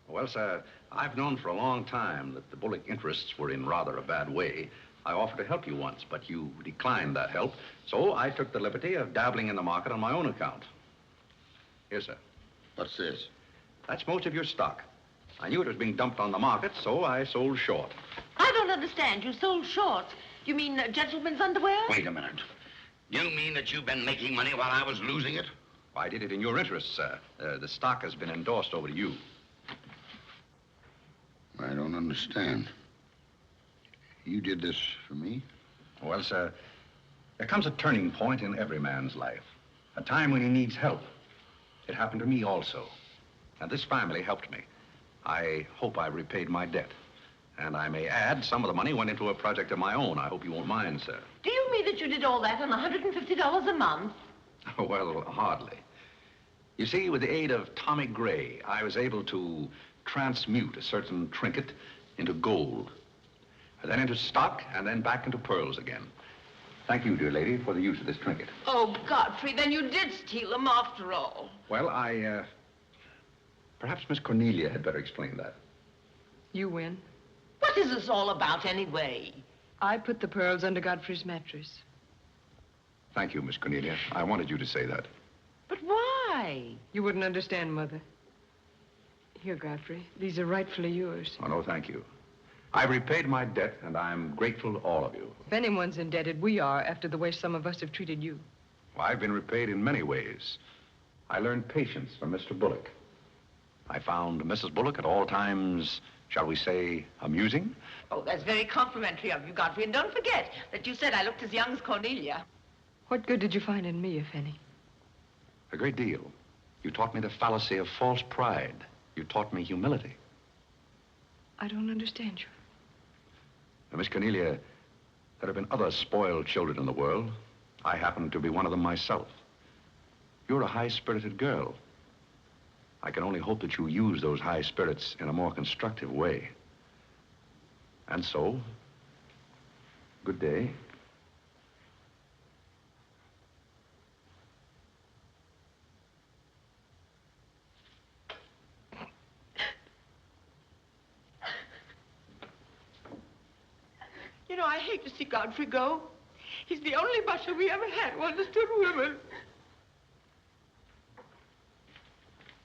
Well, sir, I've known for a long time that the Bullock interests were in rather a bad way. I offered to help you once, but you declined that help, so I took the liberty of dabbling in the market on my own account. Here, sir. What's this? That's most of your stock. I knew it was being dumped on the market, so I sold short. I don't understand. You sold short. You mean gentlemen's underwear? Wait a minute. You mean that you've been making money while I was losing it? I did it in your interest, sir. The stock has been endorsed over to you. I don't understand. You did this for me? Well, sir, there comes a turning point in every man's life. A time when he needs help. It happened to me also. And this family helped me. I hope I repaid my debt. And I may add, some of the money went into a project of my own. I hope you won't mind, sir. Do you mean that you did all that on $150 a month? Well, hardly. You see, with the aid of Tommy Gray, I was able to transmute a certain trinket into gold, and then into stock, and then back into pearls again. Thank you, dear lady, for the use of this trinket. Oh, Godfrey, then you did steal them after all. Well, perhaps Miss Cornelia had better explain that. You win. What is this all about, anyway? I put the pearls under Godfrey's mattress. Thank you, Miss Cornelia. I wanted you to say that. But why? You wouldn't understand, Mother. Here, Godfrey. These are rightfully yours. Oh, no, thank you. I've repaid my debt, and I'm grateful to all of you. If anyone's indebted, we are, after the way some of us have treated you. Well, I've been repaid in many ways. I learned patience from Mr. Bullock. I found Mrs. Bullock at all times, shall we say, amusing. Oh, that's very complimentary of you, Godfrey. And don't forget that you said I looked as young as Cornelia. What good did you find in me, if any? A great deal. You taught me the fallacy of false pride. You taught me humility. I don't understand you. Now, Miss Cornelia, there have been other spoiled children in the world. I happen to be one of them myself. You're a high-spirited girl. I can only hope that you use those high spirits in a more constructive way. And so, good day. You know, I hate to see Godfrey go. He's the only butler we ever had who understood women.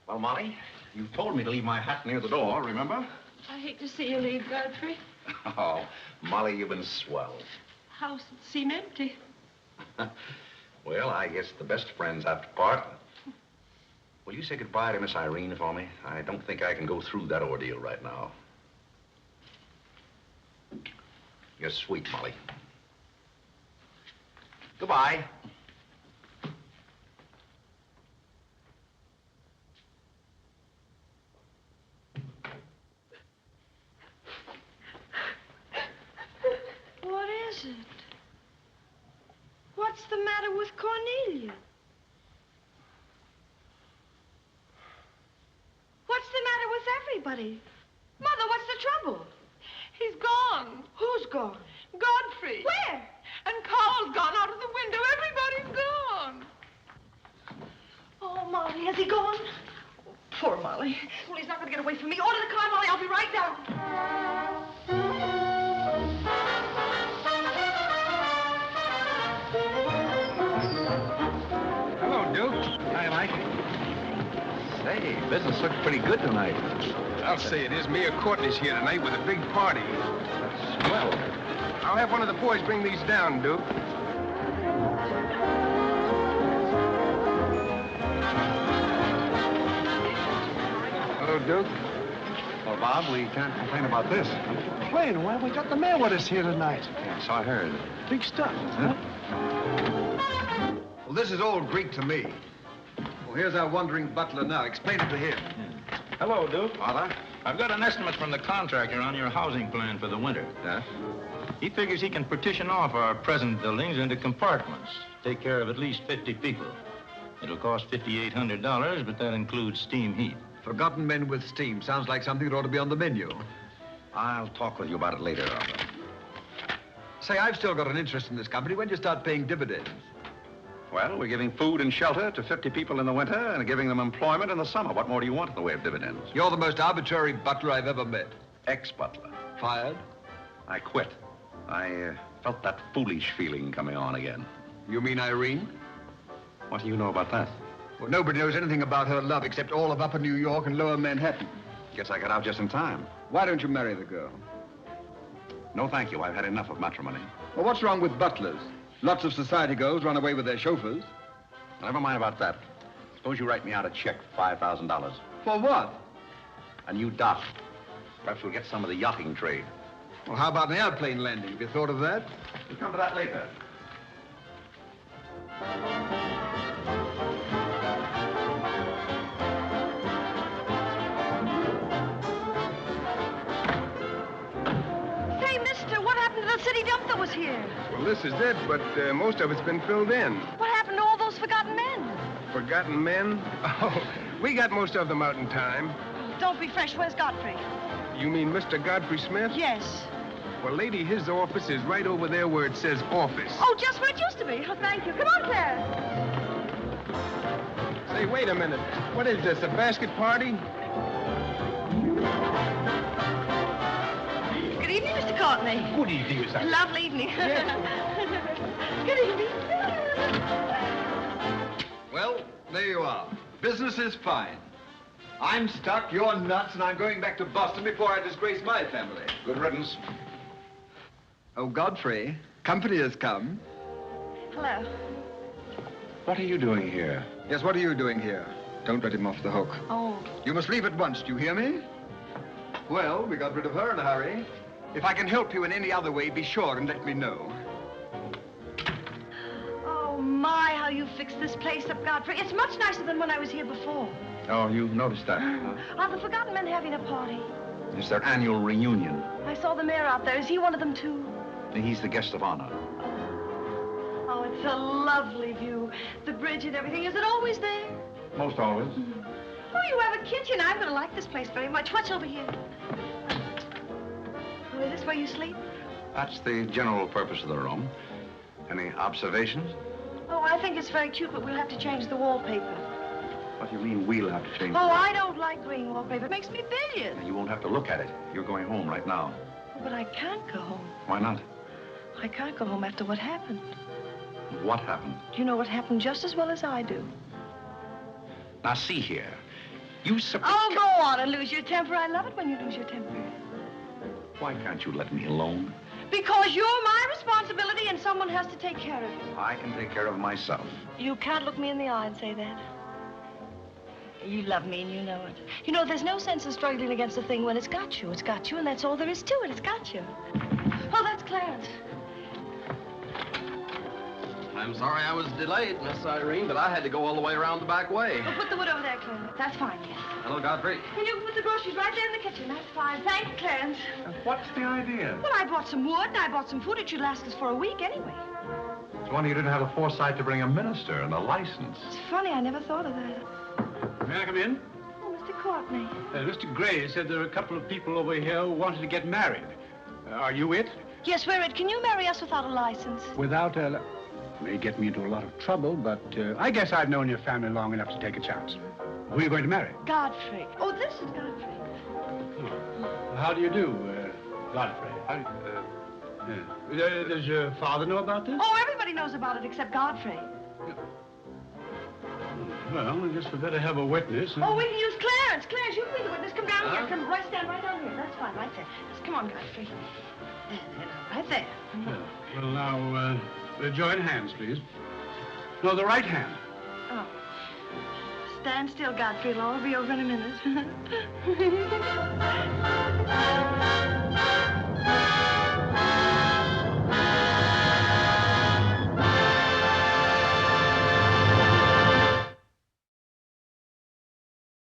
Well, Molly, you told me to leave my hat near the door, remember? I hate to see you leave, Godfrey. Oh, Molly, you've been swell. House seem empty. Well, I guess the best friends have to part. Will you say goodbye to Miss Irene for me? I don't think I can go through that ordeal right now. You're sweet, Molly. Goodbye. What is it? What's the matter with Cornelia? What's the matter with everybody? Mother, what's the trouble? He's gone. Who's gone? Godfrey. Where? And Carl's gone out of the window. Everybody's gone. Oh, Molly, has he gone? Oh, poor Molly. Well, he's not going to get away from me. Order the car, Molly. I'll be right down. Hello, Duke. Hi, Mike. Say, business looks pretty good tonight. I'll say it is. Me and Courtney's here tonight with a big party. Swell. I'll have one of the boys bring these down, Duke. Hello, Duke. Well, Bob, we can't complain about this. Complain? Why, we got the mayor with us here tonight. Yeah, so I heard. Big stuff. Huh? Well, this is all Greek to me. Well, here's our wandering butler now. Explain it to him. Hello, Duke. Father? I've got an estimate from the contractor on your housing plan for the winter. Yeah? He figures he can partition off our present buildings into compartments, take care of at least 50 people. It'll cost $5,800, but that includes steam heat. Forgotten men with steam. Sounds like something that ought to be on the menu. I'll talk with you about it later, Arthur. Say, I've still got an interest in this company. When do you start paying dividends? Well, we're giving food and shelter to 50 people in the winter and giving them employment in the summer. What more do you want in the way of dividends? You're the most arbitrary butler I've ever met. Ex-butler. Fired? I quit. I felt that foolish feeling coming on again. You mean Irene? What do you know about that? Well, nobody knows anything about her love except all of Upper New York and Lower Manhattan. Guess I got out just in time. Why don't you marry the girl? No, thank you. I've had enough of matrimony. Well, what's wrong with butlers? Lots of society girls run away with their chauffeurs. Never mind about that. Suppose you write me out a check for $5,000. For what? A new dock. Perhaps we'll get some of the yachting trade. Well, how about an airplane landing? Have you thought of that? We'll come to that later. Say, mister, what happened to the city dump that was here? Well, this is it, but most of it's been filled in. What happened to all those forgotten men? Forgotten men? Oh, we got most of them out in time. Don't be fresh. Where's Godfrey? You mean Mr. Godfrey Smith? Yes. Well, lady, his office is right over there where it says office. Oh, just where it used to be. Oh, thank you. Come on, Claire. Say, wait a minute. What is this, a basket party? Good evening, Mr. Courtney. Good evening, Miss Irene. Lovely evening. Good evening. Well, there you are. Business is fine. I'm stuck, you're nuts, and I'm going back to Boston before I disgrace my family. Good riddance. Oh, Godfrey, company has come. Hello. What are you doing here? Yes, what are you doing here? Don't let him off the hook. Oh. You must leave at once, do you hear me? Well, we got rid of her in a hurry. If I can help you in any other way, be sure and let me know. Oh, my, how you fixed this place up, Godfrey. It's much nicer than when I was here before. Oh, you noticed that, huh? Are the forgotten men having a party? It's their annual reunion. I saw the mayor out there. Is he one of them, too? He's the guest of honor. Oh, it's a lovely view. The bridge and everything. Is it always there? Most always. Oh, you have a kitchen. I'm going to like this place very much. What's over here? Oh, is this where you sleep? That's the general purpose of the room. Any observations? Oh, I think it's very cute, but we'll have to change the wallpaper. What do you mean we'll have to change Oh, it? I don't like green wallpaper. It makes me bilious. You won't have to look at it. You're going home right now. But I can't go home. Why not? I can't go home after what happened. What happened? You know what happened just as well as I do. Now, see here. You Oh, go on and lose your temper. I love it when you lose your temper. Why can't you let me alone? Because you're my responsibility and someone has to take care of you. I can take care of myself. You can't look me in the eye and say that. You love me and you know it. You know, there's no sense in struggling against a thing when it's got you. It's got you, and that's all there is to it. It's got you. Oh, that's Clarence. I'm sorry I was delayed, Miss Irene, but I had to go all the way around the back way. Well, put the wood over there, Clarence. That's fine, yes. Hello, Godfrey. And you can put the groceries right there in the kitchen. That's fine. Thanks, Clarence. What's the idea? Well, I bought some wood, and I bought some food. It should last us for a week anyway. It's wonder you didn't have the foresight to bring a minister and a license. It's funny, I never thought of that. May I come in? Oh, Mr. Courtney. Mr. Gray said there are a couple of people over here who wanted to get married. Are you it? Yes, we're it. Can you marry us without a license? Without a... May get me into a lot of trouble, but I guess I've known your family long enough to take a chance. Who are you going to marry? Godfrey. Oh, this is Godfrey. How do you do, Godfrey? Does your father know about this? Oh, everybody knows about it except Godfrey. Well, I guess we better have a witness. Oh, we can use Clarence. Clarence, you can be the witness. Come down here. Come right, stand right down here. That's fine, right there. Just come on, Godfrey. Right there. Well, now, join hands, please. No, the right hand. Oh. Stand still, Godfrey. It'll all be over in a minute.